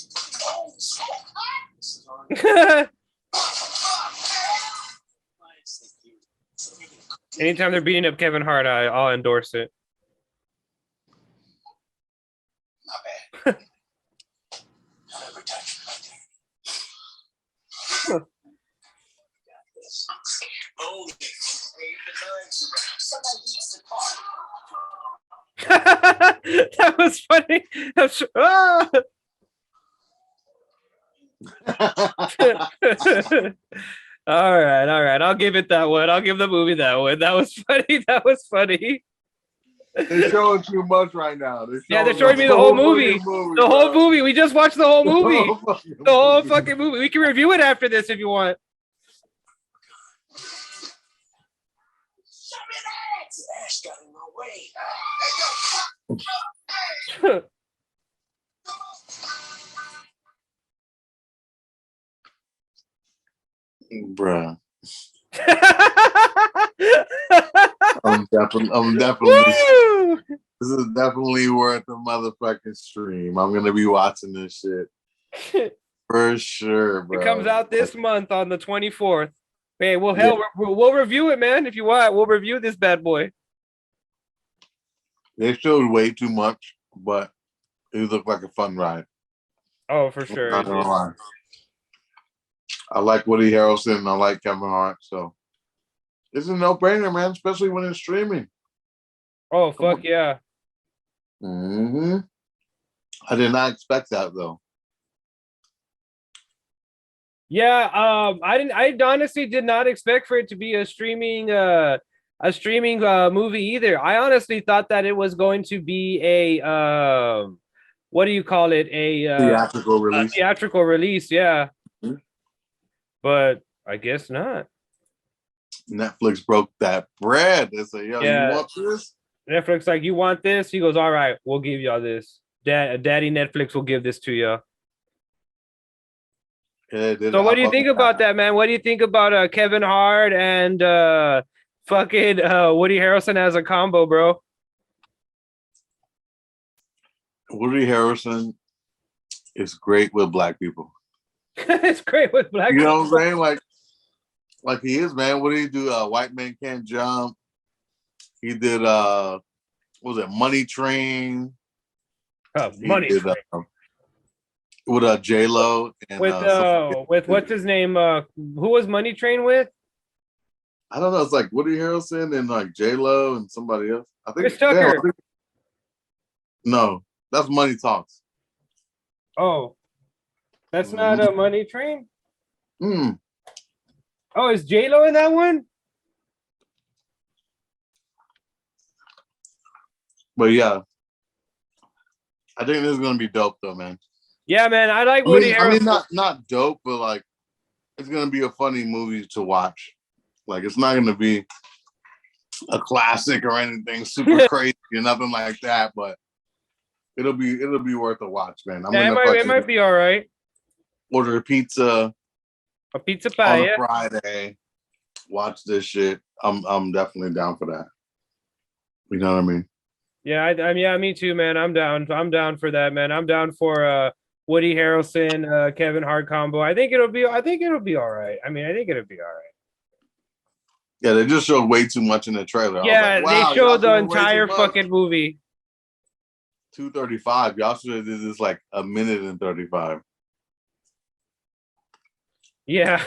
Anytime they're beating up Kevin Hart, I'll endorse it. Not bad. That was funny. All right. I'll give it that one. I'll give the movie that one. That was funny. They're showing too much right now. They're showing me the whole movie. The whole movie. We just watched the whole movie. The whole fucking movie. We can review it after this if you want. Ash got in my way. Bruh. I'm definitely this is definitely worth a motherfucking stream. I'm gonna be watching this shit for sure, bro. It comes out this month on the 24th. Hey, we'll review it, man. If you want, we'll review this bad boy. They showed way too much, but it looked like a fun ride. Oh, for sure. Not gonna lie. I like Woody Harrelson. I like Kevin Hart. So it's a no-brainer, man, especially when it's streaming. Oh, fuck yeah. Mm-hmm. I did not expect that, though. Yeah, I honestly did not expect for it to be a streaming movie either. I honestly thought that it was going to be a what do you call it? A theatrical release. Theatrical release, yeah. Mm-hmm. But I guess not. Netflix broke that bread. They say, yo, you want this? Netflix like, you want this? He goes, all right, we'll give y'all this. Daddy Netflix will give this to y'all. Yeah, so what do you think about that, man? What do you think about Kevin Hart and fucking Woody Harrelson as a combo, bro? Woody Harrelson is great with black people. It's great with black people. You know what I'm saying? Like he is, man. What did he do? White Man Can't Jump. He did what was it, Money Train? Money Train. With J-Lo and with what's his name? Who was Money Train with? I don't know. It's like Woody Harrelson and like J Lo and somebody else. I think. Chris Tucker. No, that's Money Talks. Oh, that's not a Money Train. Oh, is J Lo in that one? But yeah, I think this is gonna be dope though, man. Yeah, man. I like Woody Harrelson. I mean, not dope, but like it's gonna be a funny movie to watch. Like it's not gonna be a classic or anything super crazy or nothing like that, but it'll be worth a watch, man. It might be all right. Order a pizza pie on a Friday. Watch this shit. I'm definitely down for that. You know what I mean? Yeah, yeah, me too, man. I'm down. I'm down for that, man. I'm down for Woody Harrelson, Kevin Hart combo. I think it'll be all right. I mean, I think it'll be all right. Yeah, they just showed way too much in the trailer. Yeah, like, wow, they showed the entire fucking movie. 2:35. Y'all should have did this like a minute and 35. Yeah.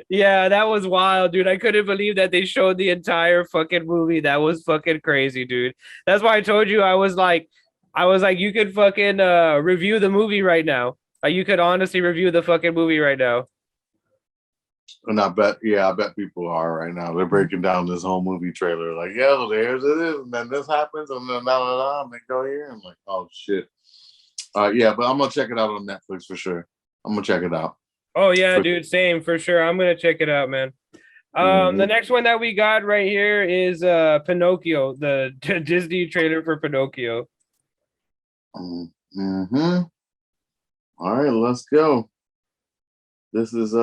Yeah, that was wild, dude. I couldn't believe that they showed the entire fucking movie. That was fucking crazy, dude. That's why I told you I was like, you could fucking review the movie right now. Like, you could honestly review the fucking movie right now. And I bet people are right now. They're breaking down this whole movie trailer. Like, yeah, well, here's it is, and then this happens, and then and they go here. I'm like, oh shit. Yeah, but I'm gonna check it out on Netflix for sure. I'm gonna check it out. Oh yeah, dude, same for sure. I'm gonna check it out, man. The next one that we got right here is Pinocchio, the Disney trailer for Pinocchio. All right, let's go. This is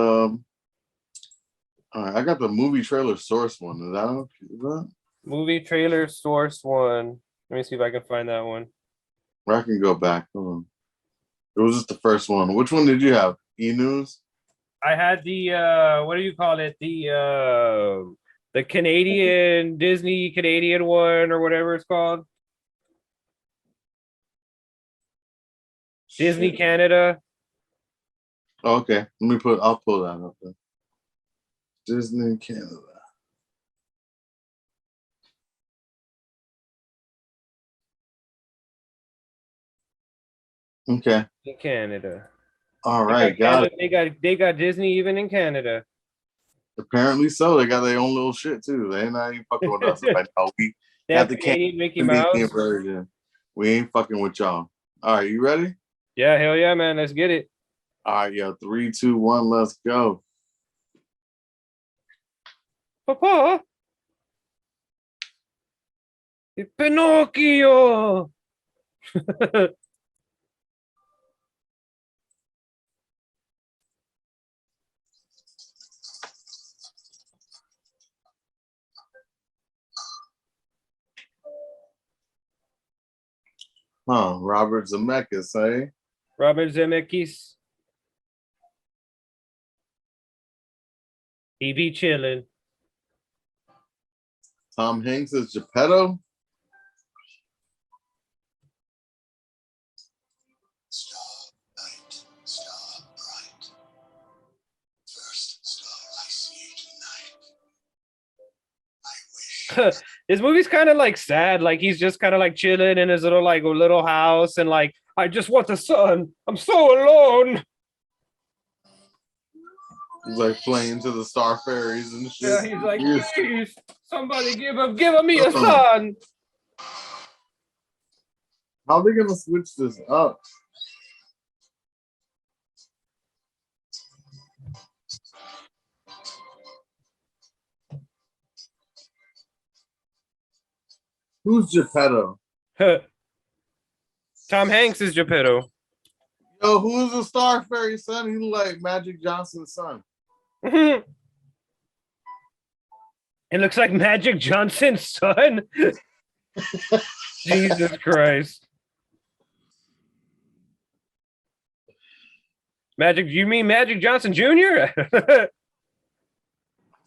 all right, I got the movie trailer source one. Is that movie trailer source one? Let me see if I can find that one. Or I can go back. Hold on. It was just the first one. Which one did you have? E-News? I had the what do you call it? The Canadian Disney Canadian one or whatever it's called. Disney Canada. Oh, okay. I'll pull that up then. Disney Canada. Okay. In Canada. All right, got it. They got Disney even in Canada. Apparently so. They got their own little shit too. They ain't not even fucking with us right now. We got the Canadian Mickey Mouse version. We ain't fucking with y'all. All right, you ready? Yeah, hell yeah, man. Let's get it. All right, yo, 3, 2, 1, let's go. Papa. Pinocchio. Robert Zemeckis, eh? Robert Zemeckis. He be chilling. Tom Hanks as Geppetto. Star night, star bright. First star I see tonight. I wish. This movie's kind of like sad. Like he's just kind of like chilling in his little house, and like, I just want the sun. I'm so alone. He's like playing to the star fairies and shit. Yeah, he's like, please, somebody give me a son. How are they gonna switch this up? Who's Geppetto? Tom Hanks is Geppetto. Yo, who's the star fairy son? He look like Magic Johnson's son. It looks like Magic Johnson's son. Jesus Christ. Magic, you mean Magic Johnson Jr.?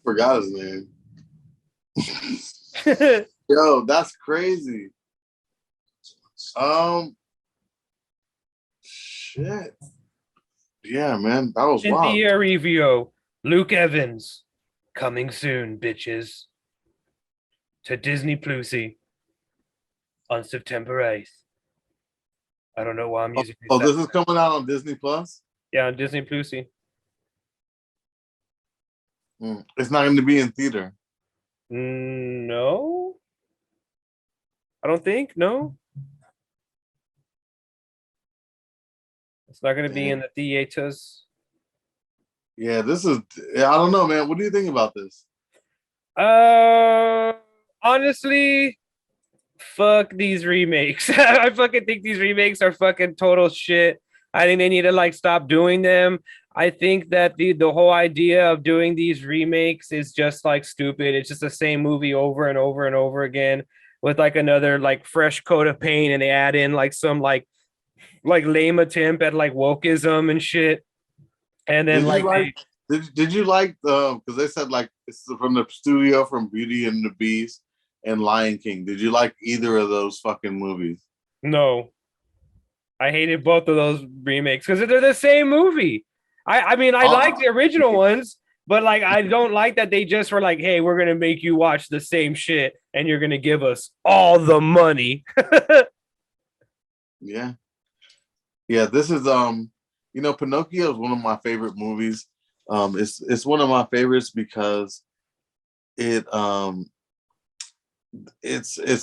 Forgot his name. Yo, that's crazy. Shit. Yeah, man, that was wild. Cynthia Erivo, Luke Evans, Coming soon, bitches, to Disney Plusy on September 8th. I don't know why I'm using this. Oh, this is coming out on Disney Plus? Yeah, on Disney Plusy. It's not going to be in theater. No, I don't think. No, it's not going to be in the theaters. Yeah, this is. I don't know, man. What do you think about this? Honestly, fuck these remakes. I fucking think these remakes are fucking total shit. I think they need to like stop doing them. I think that the whole idea of doing these remakes is just like stupid. It's just the same movie over and over and over again with like another like fresh coat of paint, and they add in like some like lame attempt at like wokeism and shit. And then did you like because they said like it's from the studio from Beauty and the Beast and Lion King. Did you like either of those fucking movies? No. I hated both of those remakes because they're the same movie. I mean, I like the original ones, but like I don't like that they just were like, hey, we're gonna make you watch the same shit and you're gonna give us all the money. Yeah. This is Pinocchio is one of my favorite movies. It's one of my favorites because it's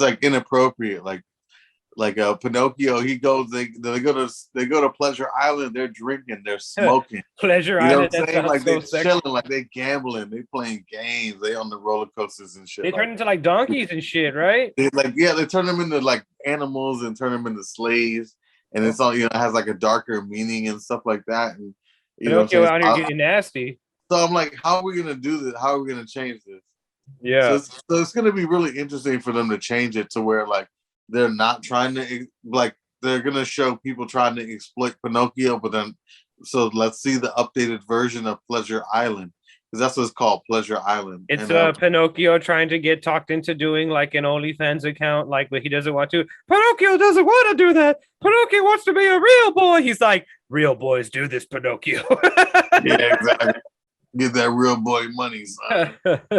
like inappropriate. Like Pinocchio, they go to Pleasure Island, they're drinking, they're smoking. Pleasure you know Island, what I'm saying? that Like so they're sexy. chilling, like they gambling, they playing games, they on the roller coasters and shit. They turn into like donkeys and shit, right? They turn them into like animals and turn them into slaves, and it's all it has like a darker meaning and stuff like that. And Pinocchio out here getting nasty. So I'm like, how are we gonna do this? How are we gonna change this? Yeah. So it's gonna be really interesting for them to change it to where like they're not trying to like they're gonna show people trying to exploit Pinocchio, but then so let's see the updated version of Pleasure Island because that's what it's called, Pleasure Island. It's Pinocchio trying to get talked into doing like an OnlyFans account, like but he doesn't want to. Pinocchio doesn't want to do that. Pinocchio wants to be a real boy. He's like, real boys do this, Pinocchio. Yeah, exactly. Get that real boy money, son. Get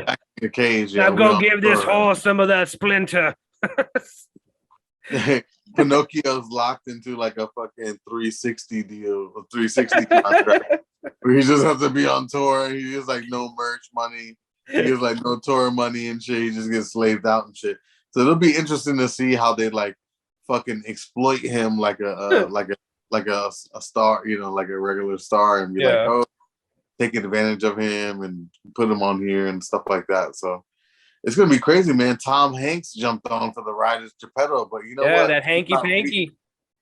back in the cage. Now go give this horse some of that splinter. Pinocchio's locked into like a fucking 360 deal, a 360 contract, where he just has to be on tour. He has like no merch money. He has like no tour money and shit. He just gets slaved out and shit. So it'll be interesting to see how they like fucking exploit him like a star, like a regular star, and be like, oh, taking advantage of him and put him on here and stuff like that. So it's gonna be crazy, man. Tom Hanks jumped on for the ride as Geppetto, but you know what? That hanky panky.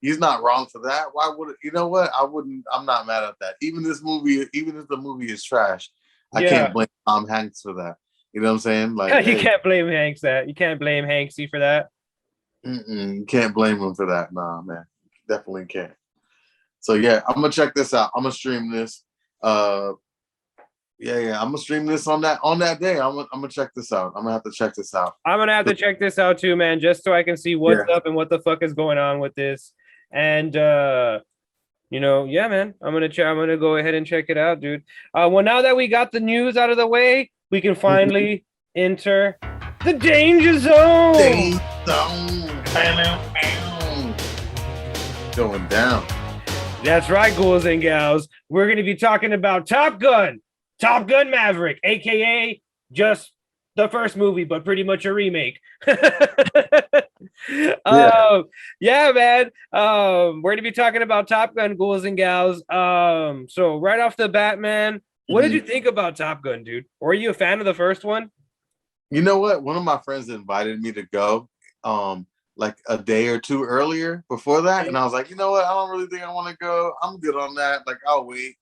He's not wrong for that. Why would it? You know what? I'm not mad at that. Even if the movie is trash, I can't blame Tom Hanks for that. You know what I'm saying? Like you can't blame Hanks that. You can't blame Hanksy for that. You can't blame him for that. Nah, man. Definitely can't. So yeah, I'm gonna check this out. I'm gonna stream this. I'm gonna stream this on that day. I'm gonna check this out. I'm gonna have to check this out. I'm gonna have to check this out too, man, just so I can see what's up and what the fuck is going on with this. And man, I'm gonna go ahead and check it out, dude. Well, now that we got the news out of the way, we can finally enter the danger zone. Danger zone. Going down. That's right, ghouls and gals. We're gonna be talking about Top Gun Maverick, aka just the first movie, but pretty much a remake. Man. We're gonna be talking about Top Gun, ghouls and gals. So right off the bat, man, what did you think about Top Gun, dude? Were you a fan of the first one? You know what? One of my friends invited me to go, like a day or two earlier before that, and I was like, you know what? I don't really think I want to go. I'm good on that. Like, I'll wait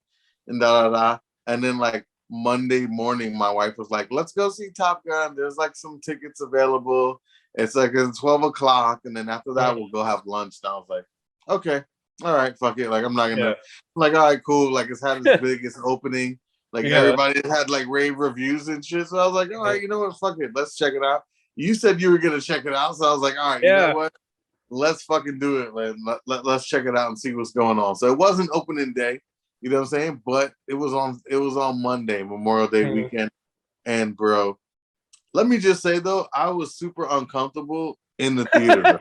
and da da da. And then like Monday morning, my wife was like, let's go see Top Gun. There's like some tickets available. It's like it's 12 o'clock. And then after that, we'll go have lunch. And I was like, okay, all right, fuck it. Like, I'm not gonna like, all right, cool. Like, it's had its biggest opening. Like everybody had like rave reviews and shit. So I was like, all right, you know what? Fuck it. Let's check it out. You said you were gonna check it out. So I was like, all right, you know what? Let's fucking do it. Let's check it out and see what's going on. So it wasn't opening day. You know what I'm saying? But it was on Monday, Memorial Day weekend. And bro, let me just say though, I was super uncomfortable in the theater.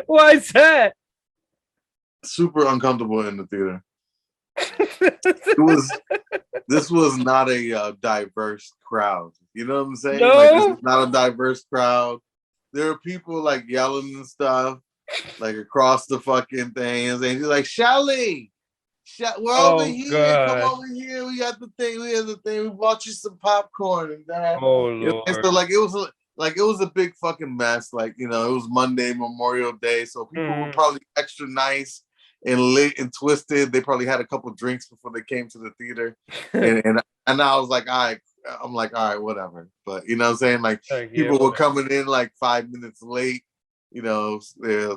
Why is that? Super uncomfortable in the theater. This was not a diverse crowd. You know what I'm saying? No. Like, this is not a diverse crowd. There are people like yelling and stuff, like across the fucking thing, and he's like, Shelly, we're over here. God. Come over here. We got the thing. We bought you some popcorn and that. Oh you know? Lord. And so it was a big fucking mess. Like, you know, it was Monday, Memorial Day, so people were probably extra nice and lit and twisted. They probably had a couple drinks before they came to the theater, and I was like, all right, whatever. But you know what I'm saying? Like, people were coming in like 5 minutes late. You know,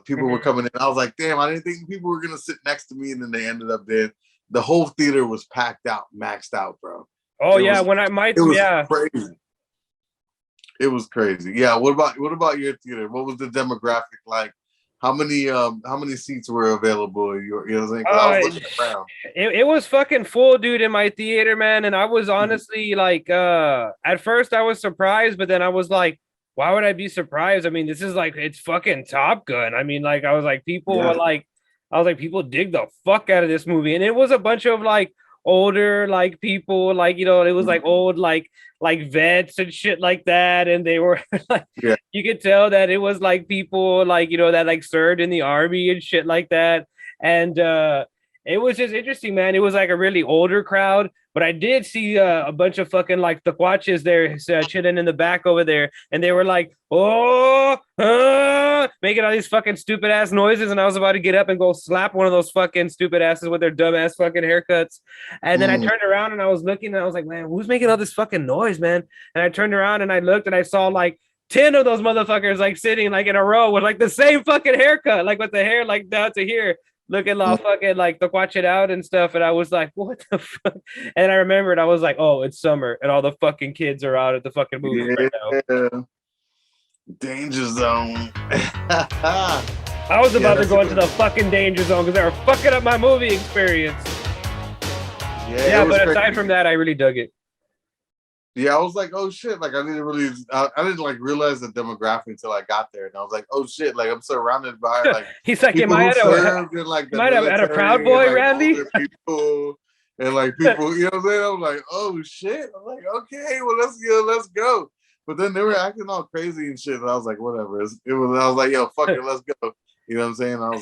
people were coming in. I was like, damn, I didn't think people were gonna sit next to me, and then they ended up there. The whole theater was packed out, maxed out, bro. Oh It yeah, was crazy. It was crazy. Yeah. What about your theater? What was the demographic like? How many seats were available? You know what I'm saying? 'Cause I was looking around. It was fucking full, dude, in my theater, man. And I was honestly like, at first I was surprised, but then I was like, why would I be surprised? I mean, this is like, it's fucking Top Gun. I mean, like, I was like, people dig the fuck out of this movie. And it was a bunch of like older, like people, like, you know, it was like old, like vets and shit like that. And they were like, you could tell that it was like people like, you know, that like served in the army and shit like that. And it was just interesting, man. It was like a really older crowd, but I did see a bunch of fucking like the Quatches there chilling in the back over there, and they were like, making all these fucking stupid ass noises, and I was about to get up and go slap one of those fucking stupid asses with their dumb ass fucking haircuts. And then I turned around and I was looking and I was like, man, who's making all this fucking noise, man? And I turned around and I looked and I saw like 10 of those motherfuckers like sitting like in a row with like the same fucking haircut, like with the hair like down to here, looking all fucking like to watch it out and stuff. And I was like, what the fuck? And I remembered, I was like, oh, it's summer and all the fucking kids are out at the fucking movie right now. Danger zone. I was about to go into the fucking danger zone because they were fucking up my movie experience. Yeah, but aside from that, I really dug it. Yeah, I was like, oh shit, like I didn't like realize the demographic until I got there, and I was like, oh shit, like I'm surrounded by like he's like, am I at a Proud Boy, like, Randy? People and like people, you know what I'm saying? I'm like, oh shit, I'm like, okay, well let's go. But then they were acting all crazy and shit, and I was like, whatever. I was like, yo, fuck it, let's go. You know what I'm saying? I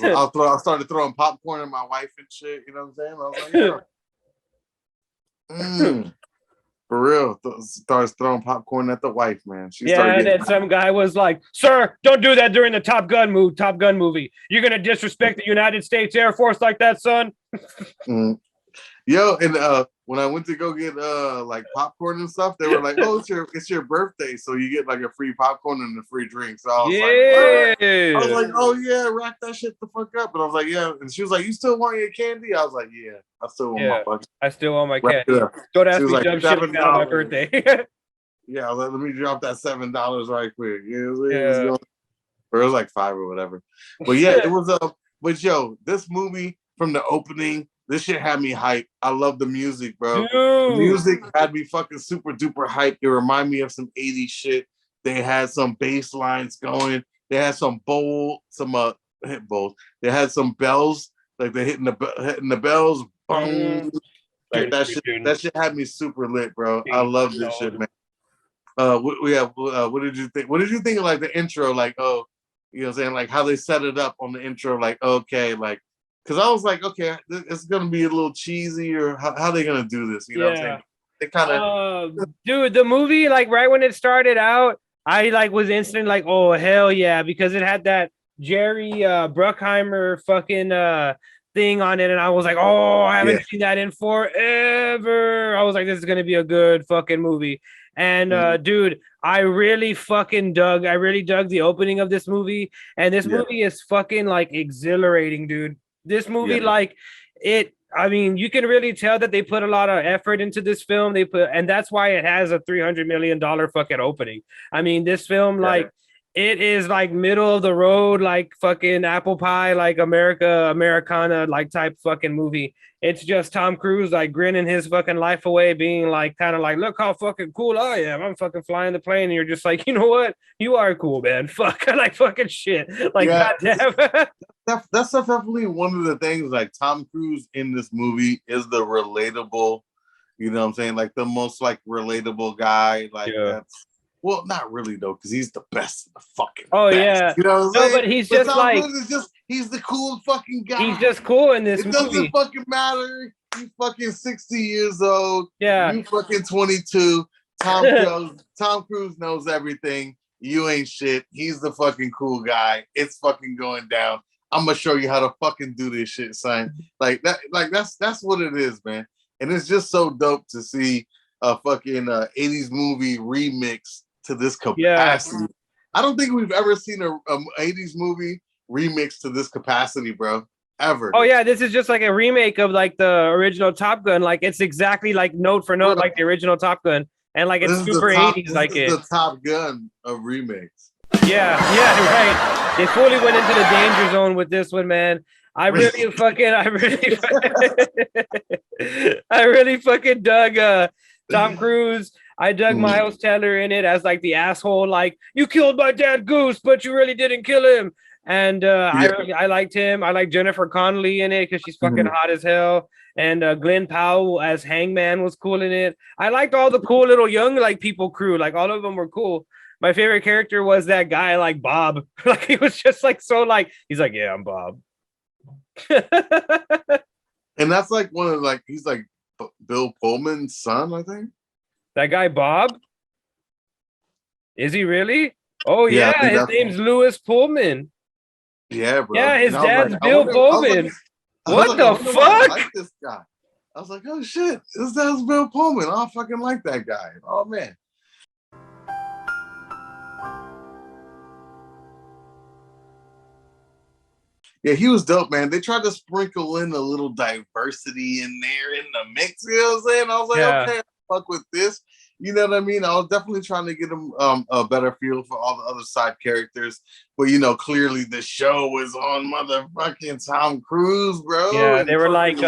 started throwing popcorn at my wife and shit. You know what I'm saying? I was like, yeah. For real, starts throwing popcorn at the wife, man. And then some guy was like, "Sir, don't do that during the Top Gun movie. You're gonna disrespect the United States Air Force like that, son." Yo, and when I went to go get like popcorn and stuff, they were like, "Oh, it's your birthday, so you get like a free popcorn and a free drink." So I was like, what? I was like, "Oh yeah, rack that shit the fuck up." And I was like, "Yeah," and she was like, "You still want your candy?" I was like, "Yeah, I still want my fucking." I still want my candy. Don't ask me dumb shit like that on my birthday. Yeah, I was like, let me drop that $7 right quick. You know, or it was like $5 or whatever. But yeah, it was but yo, this movie from the opening. This shit had me hyped. I love the music, bro. The music had me fucking super duper hyped. It reminded me of some 80s shit. They had some bass lines going. They had some hit bowls. They had some bells, like they're hitting the bells. Boom. Like that shit had me super lit, bro. I love this shit, man. What did you think? What did you think of like the intro? Like, oh, you know what I'm saying? Like how they set it up on the intro, like, okay, like. Because I was like, okay, it's gonna be a little cheesy, or how are they gonna do this? You know what I'm saying? They kind of, dude, the movie, like right when it started out, I like was instantly like, oh hell yeah, because it had that Jerry Bruckheimer fucking thing on it, and I was like, oh, I haven't seen that in forever. I was like, this is gonna be a good fucking movie. And dude, I really dug the opening of this movie, and this movie is fucking like exhilarating, dude. This movie, I mean, you can really tell that they put a lot of effort into this film. And that's why it has a $300 million fucking opening. I mean, this film, like, it is like middle of the road, like fucking apple pie, like Americana, like type fucking movie. it's just Tom Cruise like grinning his fucking life away, being like kind of like, look how fucking cool I am. I'm fucking flying the plane, and you're just like, you know what? You are cool, man. Fuck, I like fucking shit. Like, Yeah, goddamn. that's definitely one of the things. Like Tom Cruise in this movie is the relatable, you know what I'm saying? Like the most like relatable guy. Like that's well, not really though, because he's the best of the fucking best. Yeah. You know what I'm No, saying? but he's just Tom like Cruise is just he's the cool fucking guy. he's just cool in this it movie. doesn't fucking matter. You fucking 60 years old. Yeah. You fucking 22. Tom Cruise knows everything. You ain't shit. He's the fucking cool guy. It's fucking going down. I'm gonna show you how to fucking do this shit, son. Like that, like that's what it is, man. And it's just so dope to see a fucking 80s movie remix to this capacity. Yeah. I don't think we've ever seen a 80s movie remix to this capacity, bro. Ever. Oh yeah, this is just like a remake of like the original Top Gun. Like it's exactly like note for note like the original Top Gun, and like it's super 80s. Like it's the Top Gun of remakes. Yeah, right. They fully went into the danger zone with this one, man. I really fucking dug Tom Cruise. I dug Miles Teller in it as like the asshole, like you killed my dad Goose, but you really didn't kill him. And I liked him. I like Jennifer Connelly in it because she's fucking hot as hell. And Glenn Powell as Hangman was cool in it. I liked all the cool little young like people crew. Like all of them were cool. My favorite character was that guy like Bob. Like he was just like so like he's like, yeah, I'm Bob. And that's like one of like he's like Bill Pullman's son, I think. That guy Bob? Is he really? Oh yeah, his name's Louis Pullman. Yeah, bro. Yeah, his dad's Bill Pullman. What the fuck? I like this guy. I was like, oh shit, his dad's Bill Pullman. I fucking like that guy. Oh man. Yeah, he was dope, man. They tried to sprinkle in a little diversity in there in the mix. You know what I'm saying? I was like, okay, fuck with this. You know what I mean? I was definitely trying to get him a better feel for all the other side characters. But, you know, clearly the show was on motherfucking Tom Cruise, bro. Yeah, they were like,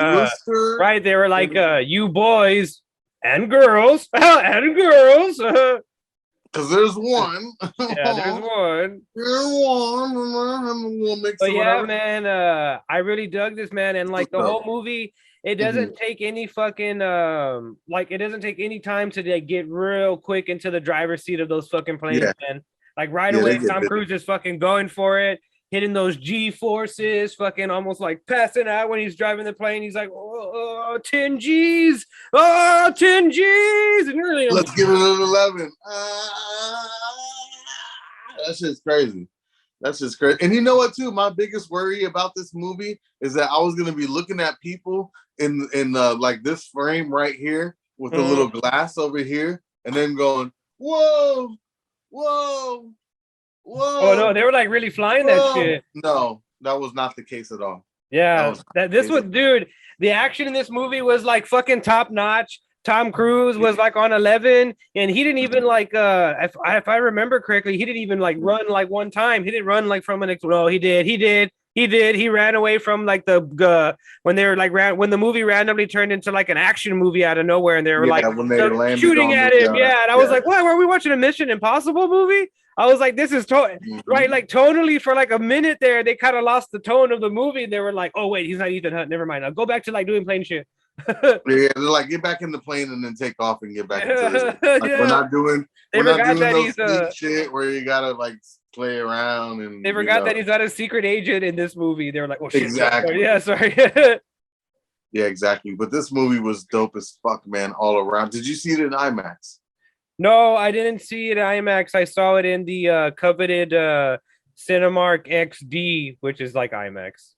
right, they were like, you boys and girls, and girls. Because there's one. Yeah, there's one. There's one. But yeah, man, I really dug this, man. And like the whole movie, it doesn't take any fucking like it doesn't take any time to like, get real quick into the driver's seat of those fucking planes, man. Like right away, Tom Cruise is fucking going for it, hitting those G forces, fucking almost like passing out when he's driving the plane. He's like, oh, 10 G's, 10 G's. And really, let's give it an 11. That shit's crazy. That's just crazy. And you know what, too? My biggest worry about this movie is that I was going to be looking at people in like this frame right here with the little glass over here and then going, whoa, whoa, whoa. Oh, no, they were like really flying that shit. No, that was not the case at all. Yeah, this was, dude, the action in this movie was like fucking top notch. Tom Cruise was like on 11, and he didn't even like if I remember correctly, he didn't even like run like one time. He didn't run like from an no, he did. He ran away from like the when they were like when the movie randomly turned into like an action movie out of nowhere, and they were like when they shooting at him. Yeah, and I was like, what? Were we watching a Mission Impossible movie? I was like, this is right, like tonally for like a minute there, they kind of lost the tone of the movie. They were like, oh wait, he's not Ethan Hunt. Never mind. I'll go back to like doing plane shit. Yeah, they're like get back in the plane and then take off and get back into this. Like, we're not doing those shit where you gotta like play around and they forgot that he's not a secret agent in this movie. They were like, oh shit, exactly. Yeah, sorry. Yeah, exactly. But this movie was dope as fuck, man, all around. Did you see it in IMAX? No, I didn't see it in IMAX. I saw it in the coveted Cinemark XD, which is like IMAX.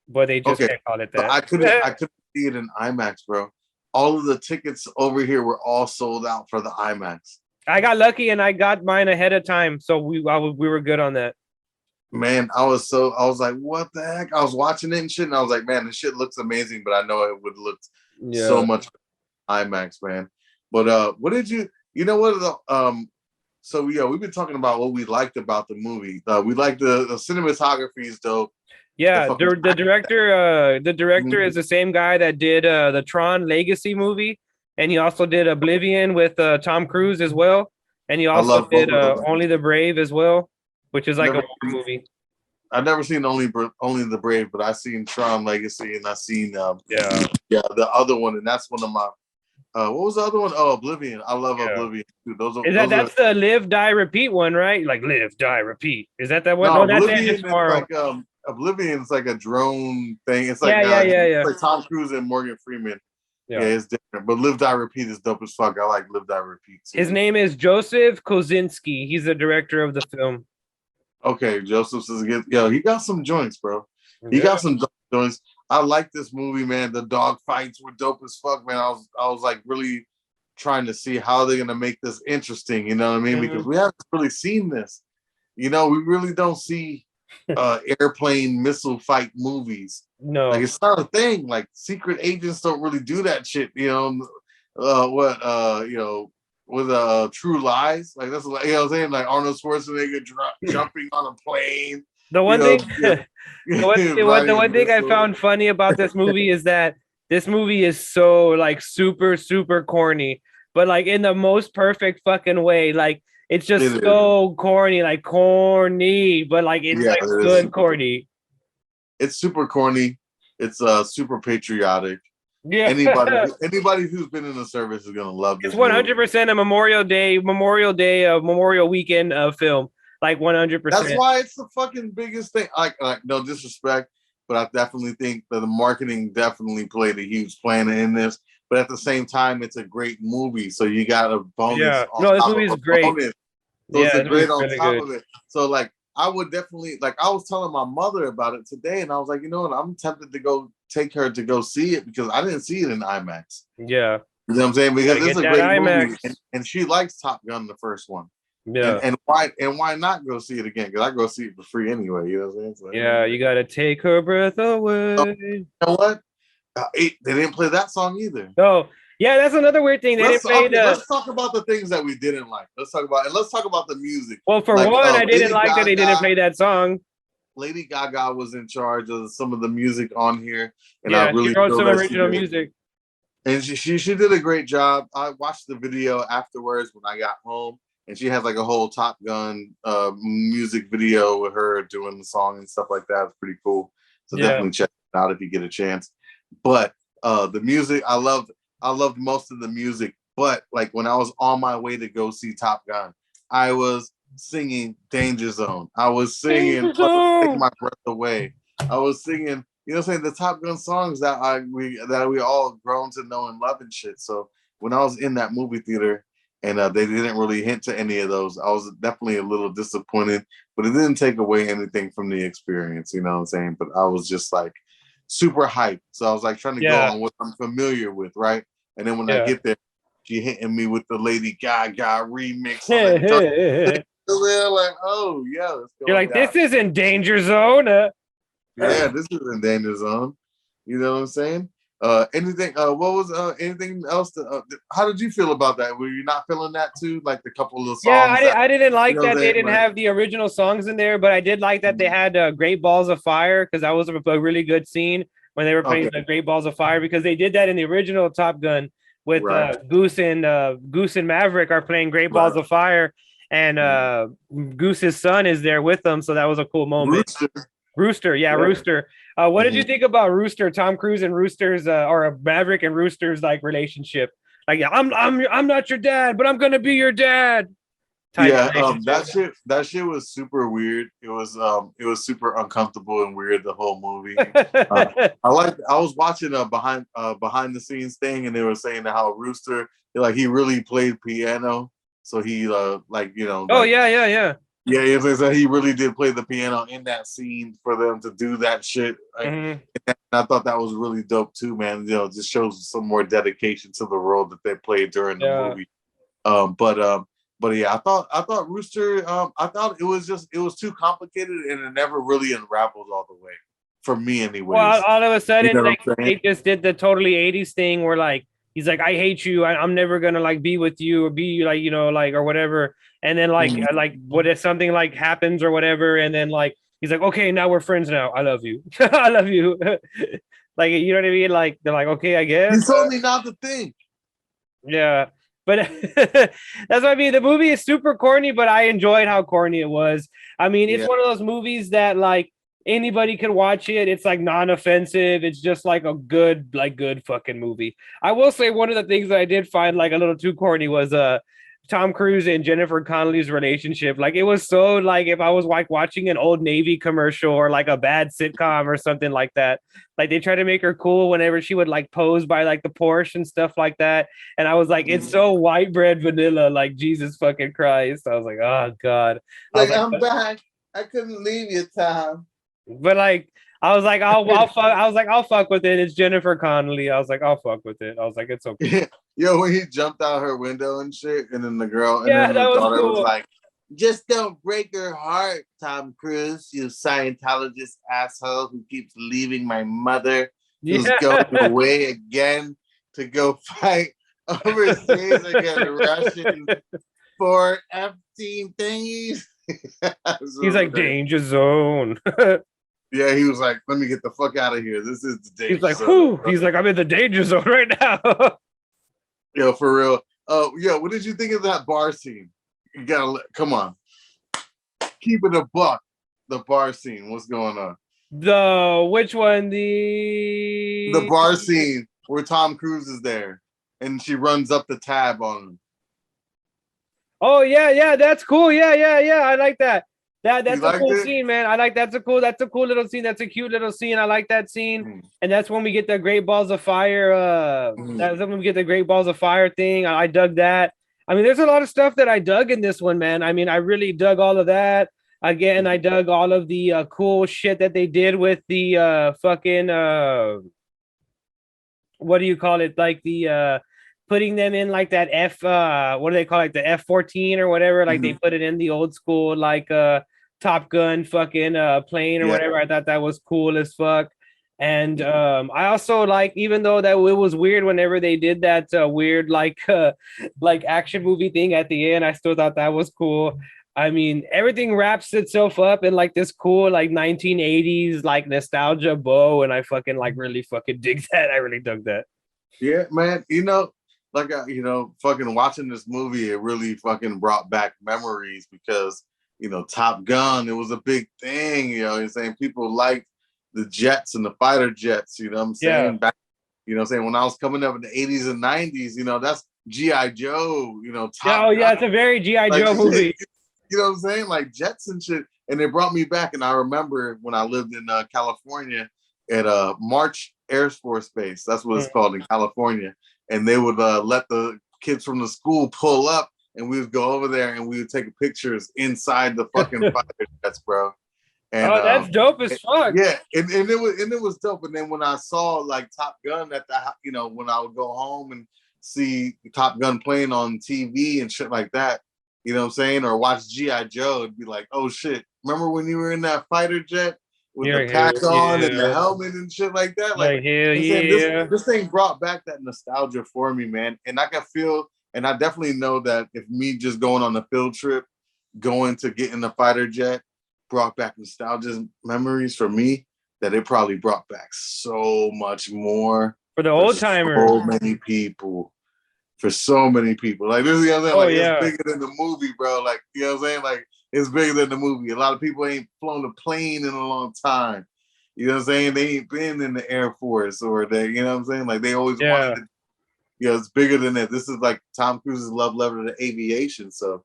But they just can't call it that. I couldn't see it in IMAX, bro. All of the tickets over here were all sold out for the IMAX. I got lucky and I got mine ahead of time, so we were good on that. Man, I was like, what the heck? I was watching it and shit, and I was like, man, this shit looks amazing, but I know it would look so much IMAX, man. But what did you know what so yeah, we've been talking about what we liked about the movie. We liked the cinematography is dope. Yeah, fucking the director is the same guy that did the Tron Legacy movie, and he also did Oblivion with Tom Cruise as well, and he I also love both did of them. Only the Brave as well, which is like a Never, war movie. I've never seen Only the Brave, but I've seen Tron Legacy, and I've seen Yeah, the other one, and that's one of my what was the other one? Oh, Oblivion. I love yeah. Oblivion too. That's the Live Die Repeat one, right? Like Live Die Repeat. Is that one? No, No, that's Edge of Oblivion is Tomorrow. like Oblivion's like a drone thing. It's like Yeah. like Tom Cruise and Morgan Freeman. Yeah. Yeah, it's different. But Live Die Repeat is dope as fuck. I like Live Die Repeat too. His name is Joseph Kosinski. He's the director of the film. Okay, Joseph says, yo, he got some joints, bro. He got some joints. I like this movie, man. The dog fights were dope as fuck, man. I was like really trying to see how they're gonna make this interesting, you know what I mean? Because we haven't really seen this. You know, we really don't see airplane missile fight movies. No, like it's not a thing. Like secret agents don't really do that shit, you know. With True Lies, like that's like, you know what I'm saying, like Arnold Schwarzenegger jumping on a plane. The one thing I found funny about this movie is that this movie is so like super corny, but like in the most perfect fucking way. Like it's just so corny, like corny, but like it's like good corny. It's super corny. It's super patriotic. Yeah. Anybody who's been in the service is gonna love this. It's 100% a Memorial Weekend film. Like 100%. That's why it's the fucking biggest thing. Like no disrespect, but I definitely think that the marketing definitely played a huge plan in this. But at the same time, it's a great movie, so you got a bonus. Yeah, no, this movie is great. Bonus. So it's a great on top of it. So like, I would definitely like. I was telling my mother about it today, and I was like, you know what? I'm tempted to go take her to go see it because I didn't see it in IMAX. Yeah, you know what I'm saying? Because it's a great IMAX movie, and she likes Top Gun, the first one. Yeah, and why not go see it again? Because I go see it for free anyway. You know what I'm saying? So, yeah, you gotta take her breath away. You know what? They didn't play that song either. No. Yeah, that's another weird thing. Let's talk about the things that we didn't like. Let's talk about the music. Well, for one, I didn't like that they didn't play that song. Lady Gaga was in charge of some of the music on here, and yeah, I really she wrote some original music. And she did a great job. I watched the video afterwards when I got home, and she has like a whole Top Gun music video with her doing the song and stuff like that. It's pretty cool. So definitely check it out if you get a chance. But the music, I loved most of the music, but like when I was on my way to go see Top Gun, I was singing Danger Zone. I was singing Take My Breath Away. I was singing, you know what I'm saying, the Top Gun songs that we all grown to know and love and shit. So when I was in that movie theater and they didn't really hint to any of those, I was definitely a little disappointed, but it didn't take away anything from the experience, you know what I'm saying? But I was just like super hyped. So I was like trying to go on what I'm familiar with, right? And then when I get there, she hitting me with the Lady Gaga remix. They're like, oh yeah, let's go. You're like, this isn't Danger Zone. Yeah, this isn't Danger Zone. You know what I'm saying? Anything? What was anything else? How did you feel about that? Were you not feeling that too? Like the couple of songs? Yeah, I didn't like that they didn't have the original songs in there, but I did like that they had Great Balls of Fire because that was a really good scene when they were playing the Great Balls of Fire because they did that in the original Top Gun with Goose and Maverick are playing Great Balls of Fire, and Goose's son is there with them, so that was a cool moment. Rooster. What did you think about Rooster, Tom Cruise and Rooster's or Maverick and Rooster's like relationship? Like, I'm not your dad, but I'm gonna be your dad. That shit was super weird. It was super uncomfortable and weird the whole movie. I was watching behind the scenes thing, and they were saying how Rooster he really played piano, so he so he really did play the piano in that scene for them to do that shit. And I thought that was really dope too, man. You know, just shows some more dedication to the role that they played during the movie. But yeah, I thought Rooster, I thought it was too complicated and it never really unraveled all the way for me anyways. Well, all of a sudden, they just did the totally 80s thing where like, he's like, I hate you. I'm never going to like be with you or be like, you know, like, or whatever. And then like, like what if something like happens or whatever. And then like, he's like, okay, now we're friends now. I love you. I love you. Like, you know what I mean? Like, they're like, okay, I guess. He told me not to think. Yeah. But that's what I mean. The movie is super corny, but I enjoyed how corny it was. I mean, it's one of those movies that like anybody can watch it. It's like non-offensive. It's just like a good fucking movie. I will say one of the things that I did find like a little too corny was Tom Cruise and Jennifer Connelly's relationship. Like, it was so like if I was like watching an old Navy commercial or like a bad sitcom or something like that. Like, they try to make her cool whenever she would like pose by like the Porsche and stuff like that. And I was like, it's so white bread vanilla, like Jesus fucking Christ. I was like, oh God. Like, I'm back. I couldn't leave you, Tom. But like, I was like, I'll fuck. I was like, I'll fuck with it. It's Jennifer Connelly. I was like, I'll fuck with it. I was like, it's okay. Yo, when he jumped out her window and shit, and then the girl, and Yeah, then the that was daughter cool. was like, just don't break her heart, Tom Cruise, you Scientologist asshole who keeps leaving my mother, who's going away again to go fight overseas against Russians for F-team thingies. He's like, danger zone. Yeah, he was like, let me get the fuck out of here. This is the danger He's like, zone. whoo. He's like, I'm in the danger zone right now. Yo, for real. Oh, yeah. What did you think of that bar scene? You gotta come on. Keep it a buck. The bar scene. What's going on? Which one? The bar scene where Tom Cruise is there and she runs up the tab on him. Oh yeah, that's cool. Yeah. I like that. That's a cool it? scene, man. I like that's a cool little scene. That's a cute little scene. I like that scene. And that's when we get the Great Balls of Fire. That's when we get the Great Balls of Fire thing. I dug that. I mean, there's a lot of stuff that I dug in this one, man. I mean, I really dug all of that. Again, I dug all of the cool shit that they did with the fucking what do you call it? Like the putting them in like that what do they call it? The F-14 or whatever. Like they put it in the old school like Top Gun fucking plane or whatever. I thought that was cool as fuck. And I also like, even though that it was weird whenever they did that weird like action movie thing at the end, I still thought that was cool. I mean, everything wraps itself up in like this cool like 1980s like nostalgia bow, and I fucking like really fucking dig that. I really dug that. Yeah, man. You know, like fucking watching this movie, it really fucking brought back memories because Top Gun, it was a big thing. You're saying people liked the jets and the fighter jets. You know what I'm saying? Yeah. Back, when I was coming up in the 80s and 90s, that's G.I. Joe. Top Gun. It's a very G.I. Joe movie. You know what I'm saying? Like jets and shit. And it brought me back. And I remember when I lived in California at March Air Force Base. That's what it's called in California. And they would let the kids from the school pull up, and we would go over there and we would take pictures inside the fucking fighter jets, bro. And, that's dope as fuck. Yeah, and it was dope. And then when I saw like Top Gun at the when I would go home and see Top Gun playing on TV and shit like that, you know what I'm saying, or watch G.I. Joe, it'd be like, oh shit, remember when you were in that fighter jet with the pack on and the helmet and shit like that? Like hell yeah. This thing brought back that nostalgia for me, man. And I can feel, and I definitely know that if me just going on a field trip, going to get in the fighter jet brought back nostalgia memories for me, that it probably brought back so much more for the old timers. So many people. For so many people. Like this is it's bigger than the movie, bro. Like, you know what I'm saying? Like, it's bigger than the movie. A lot of people ain't flown a plane in a long time. You know what I'm saying? They ain't been in the Air Force or they, you know what I'm saying? Like they always wanted to, it's bigger than that. This is like Tom Cruise's love letter to aviation. So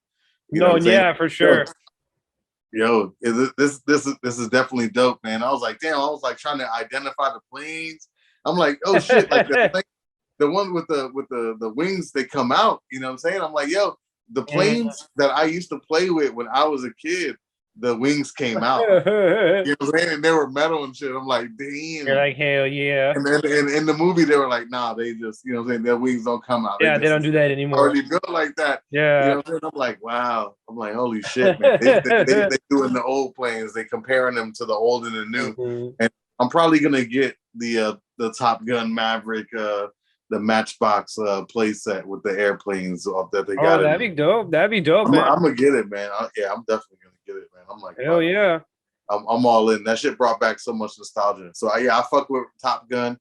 for sure. This is definitely dope, man. I was like, damn, I was like trying to identify the planes. I'm like, oh shit, like the one with the wings that come out, you know what I'm saying? I'm like, yo, the planes that I used to play with when I was a kid, the wings came out. You know what I'm saying? And they were metal and shit. I'm like, damn. You're like, hell yeah. And then in the movie, they were like, nah, they just, you know what I'm saying? Their wings don't come out. Yeah, they don't do that anymore. Already built like that. Yeah. You know what I'm saying? I'm like, wow. I'm like, holy shit, man. They doing the old planes. They comparing them to the old and the new. And I'm probably going to get the Top Gun Maverick, the Matchbox play set with the airplanes that they got. Oh, that'd be dope. That'd be dope, man. I'm gonna get it, man. I'm definitely gonna get it, man. I'm like, hell yeah. I'm all in. That shit brought back so much nostalgia. So yeah, I fuck with Top Gun.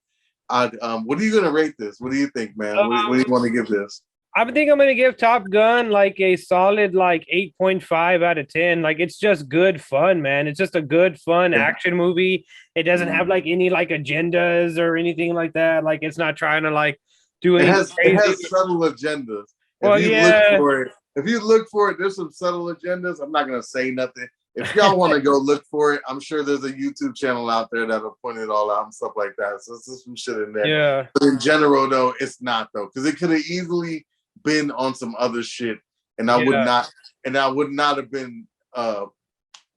What are you gonna rate this? What do you think, man? What do you want to give this? I think I'm gonna give Top Gun like a solid like 8.5 out of 10. Like it's just good fun, man. It's just a good fun action movie. It doesn't have like any like agendas or anything like that. Like it's not trying to like do anything crazy. It has subtle agendas. Well, If you look for it, there's some subtle agendas. I'm not gonna say nothing. If y'all want to go look for it, I'm sure there's a YouTube channel out there that'll point it all out and stuff like that. So there's some shit in there. Yeah. But in general, though, it's not though, because it could have easily been on some other shit, and I would not have been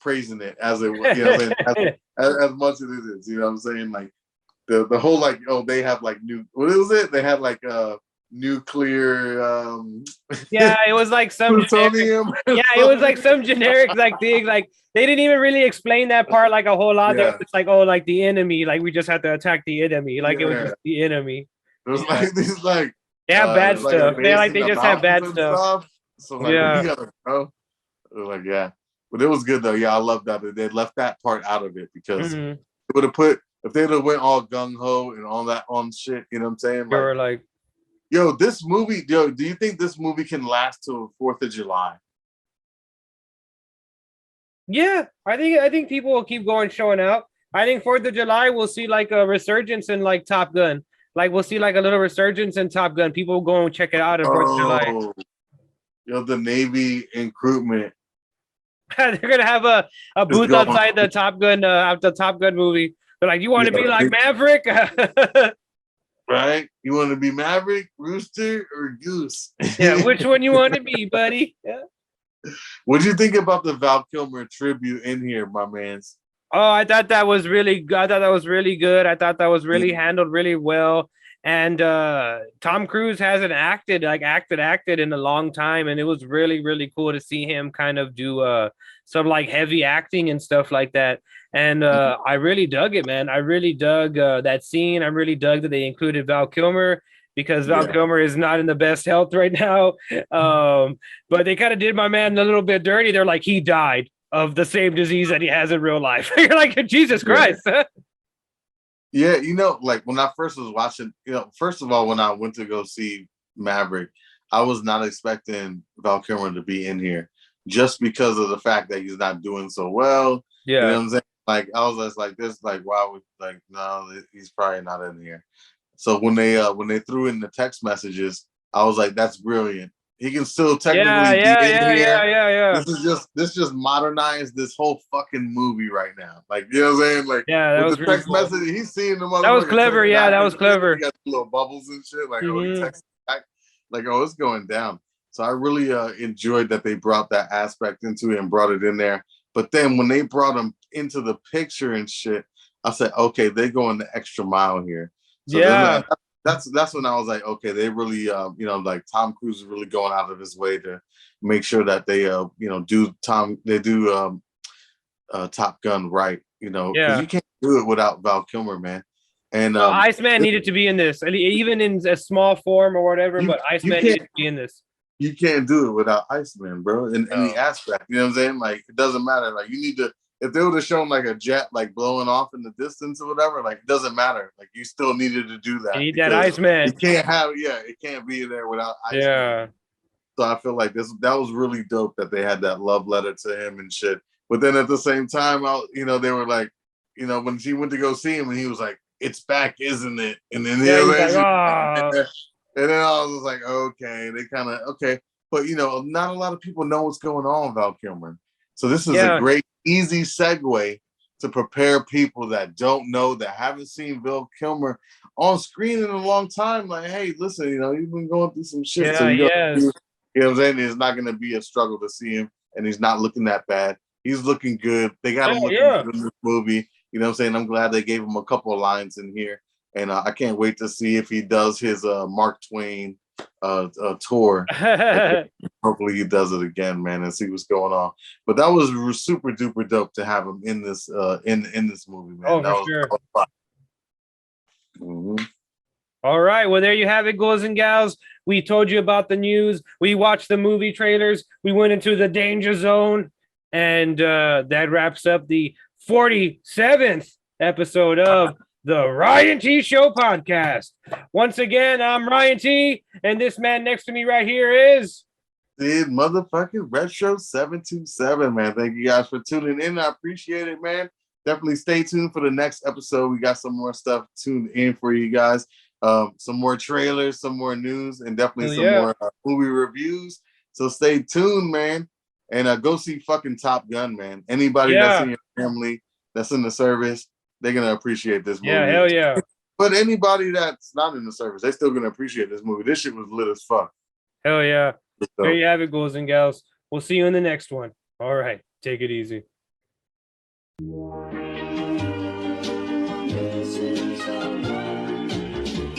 praising it as it was, you know, as much as it is. You know what I'm saying? Like the whole like, oh, they have like new, what was it? They had like nuclear yeah, it was like some plutonium. Yeah, it was like some generic like thing. Like they didn't even really explain that part like a whole lot. Yeah. It's like, oh, like the enemy, like we just had to attack the enemy. Like it was just the enemy. It was like these like they have bad stuff. Like they just have bad stuff. So like, yeah, we gotta go. Like yeah, but it was good though. Yeah, I love that they left that part out of it because it would have put if they'd have went all gung ho and all that on shit. You know what I'm saying? They were like, yo, this movie, yo, do you think this movie can last till 4th of July? Yeah, I think people will keep showing out. I think 4th of July we'll see like a resurgence in like Top Gun. Like we'll see like a little resurgence in Top Gun. People will go and check it out on 4th of July. Yo, the Navy recruitment. They're gonna have a booth outside the Top Gun movie. They're like, you want to be like Maverick? Right? You want to be Maverick, Rooster, or Goose? Yeah, which one you want to be, buddy? Yeah. What do you think about the Val Kilmer tribute in here, my mans? Oh, I thought that was really good. I thought that was really good. I thought that was really handled really well. And Tom Cruise hasn't acted in a long time, and it was really, really cool to see him kind of do some like heavy acting and stuff like that. And I really dug it, man. I really dug that scene. I really dug that they included Val Kilmer because Val Kilmer is not in the best health right now. But they kind of did my man a little bit dirty. They're like, he died of the same disease that he has in real life. You're like, Jesus Christ. Yeah, you know, like when I first was watching, you know, first of all, when I went to go see Maverick, I was not expecting Val Kilmer to be in here just because of the fact that he's not doing so well. Yeah. You know what I'm saying? Like, I was just like, this, like, why would, like, no, he's probably not in here. So when they threw in the text messages, I was like, that's brilliant. He can still technically be in here. Yeah. This just modernized this whole fucking movie right now. Like, you know what I'm saying? Like, yeah, that was the really text cool. message. He's seeing the motherfucker. That was clever. Yeah, that was clever. He got little bubbles and shit. Like, oh, he texted back. Like, oh, it's going down. So I really enjoyed that they brought that aspect into it and brought it in there. But then when they brought him into the picture and shit, I said, okay, they're going the extra mile here. So yeah. That's when I was like, okay, they really, you know, like Tom Cruise is really going out of his way to make sure that they, you know, do Top Gun right, you know, because you can't do it without Val Kilmer, man. And Iceman needed to be in this, even in a small form or whatever. But Iceman needed to be in this. You can't do it without Iceman, bro. In any aspect, you know what I'm saying? Like it doesn't matter. Like you need to. If they would have shown like a jet like blowing off in the distance or whatever, like it doesn't matter. Like you still needed to do that. You need that Iceman. You can't have, it can't be there without Iceman. Yeah. So I feel like that was really dope that they had that love letter to him and shit. But then at the same time, you know, they were like, you know, when she went to go see him and he was like, "It's back, isn't it?" And then and then I was like, okay, they kind of okay. But you know, not a lot of people know what's going on with Val Kilmer. So this is a great, easy segue to prepare people that don't know, that haven't seen Val Kilmer on screen in a long time. Like, hey, listen, you know, he's been going through some shit. Yeah, so you know what I'm saying? It's not going to be a struggle to see him, and he's not looking that bad. He's looking good. They got him looking good in this movie. You know what I'm saying? I'm glad they gave him a couple of lines in here. And I can't wait to see if he does his Mark Twain tour. Hopefully he does it again, man, and see what's going on. But that was super duper dope to have him in this in this movie, man. Oh, that for sure. Mm-hmm. All right, well, there you have it, ghouls and gals. We told you about the news. We watched the movie trailers. We went into the danger zone, and that wraps up the 47th episode of the Ryan T Show podcast. Once again, I'm Ryan T, and this man next to me right here is Dude, motherfucking Retro 727, man. Thank you guys for tuning in. I appreciate it, man. Definitely stay tuned for the next episode. We got some more stuff tuned in for you guys. Some more trailers, some more news, and definitely some more movie reviews. So stay tuned, man. And go see fucking Top Gun, man. Anybody that's in your family, that's in the service, they're going to appreciate this movie. Yeah, hell yeah. But anybody that's not in the service, they're still going to appreciate this movie. This shit was lit as fuck. Hell yeah. So, there you have it, ghouls and gals. We'll see you in the next one. All right. Take it easy.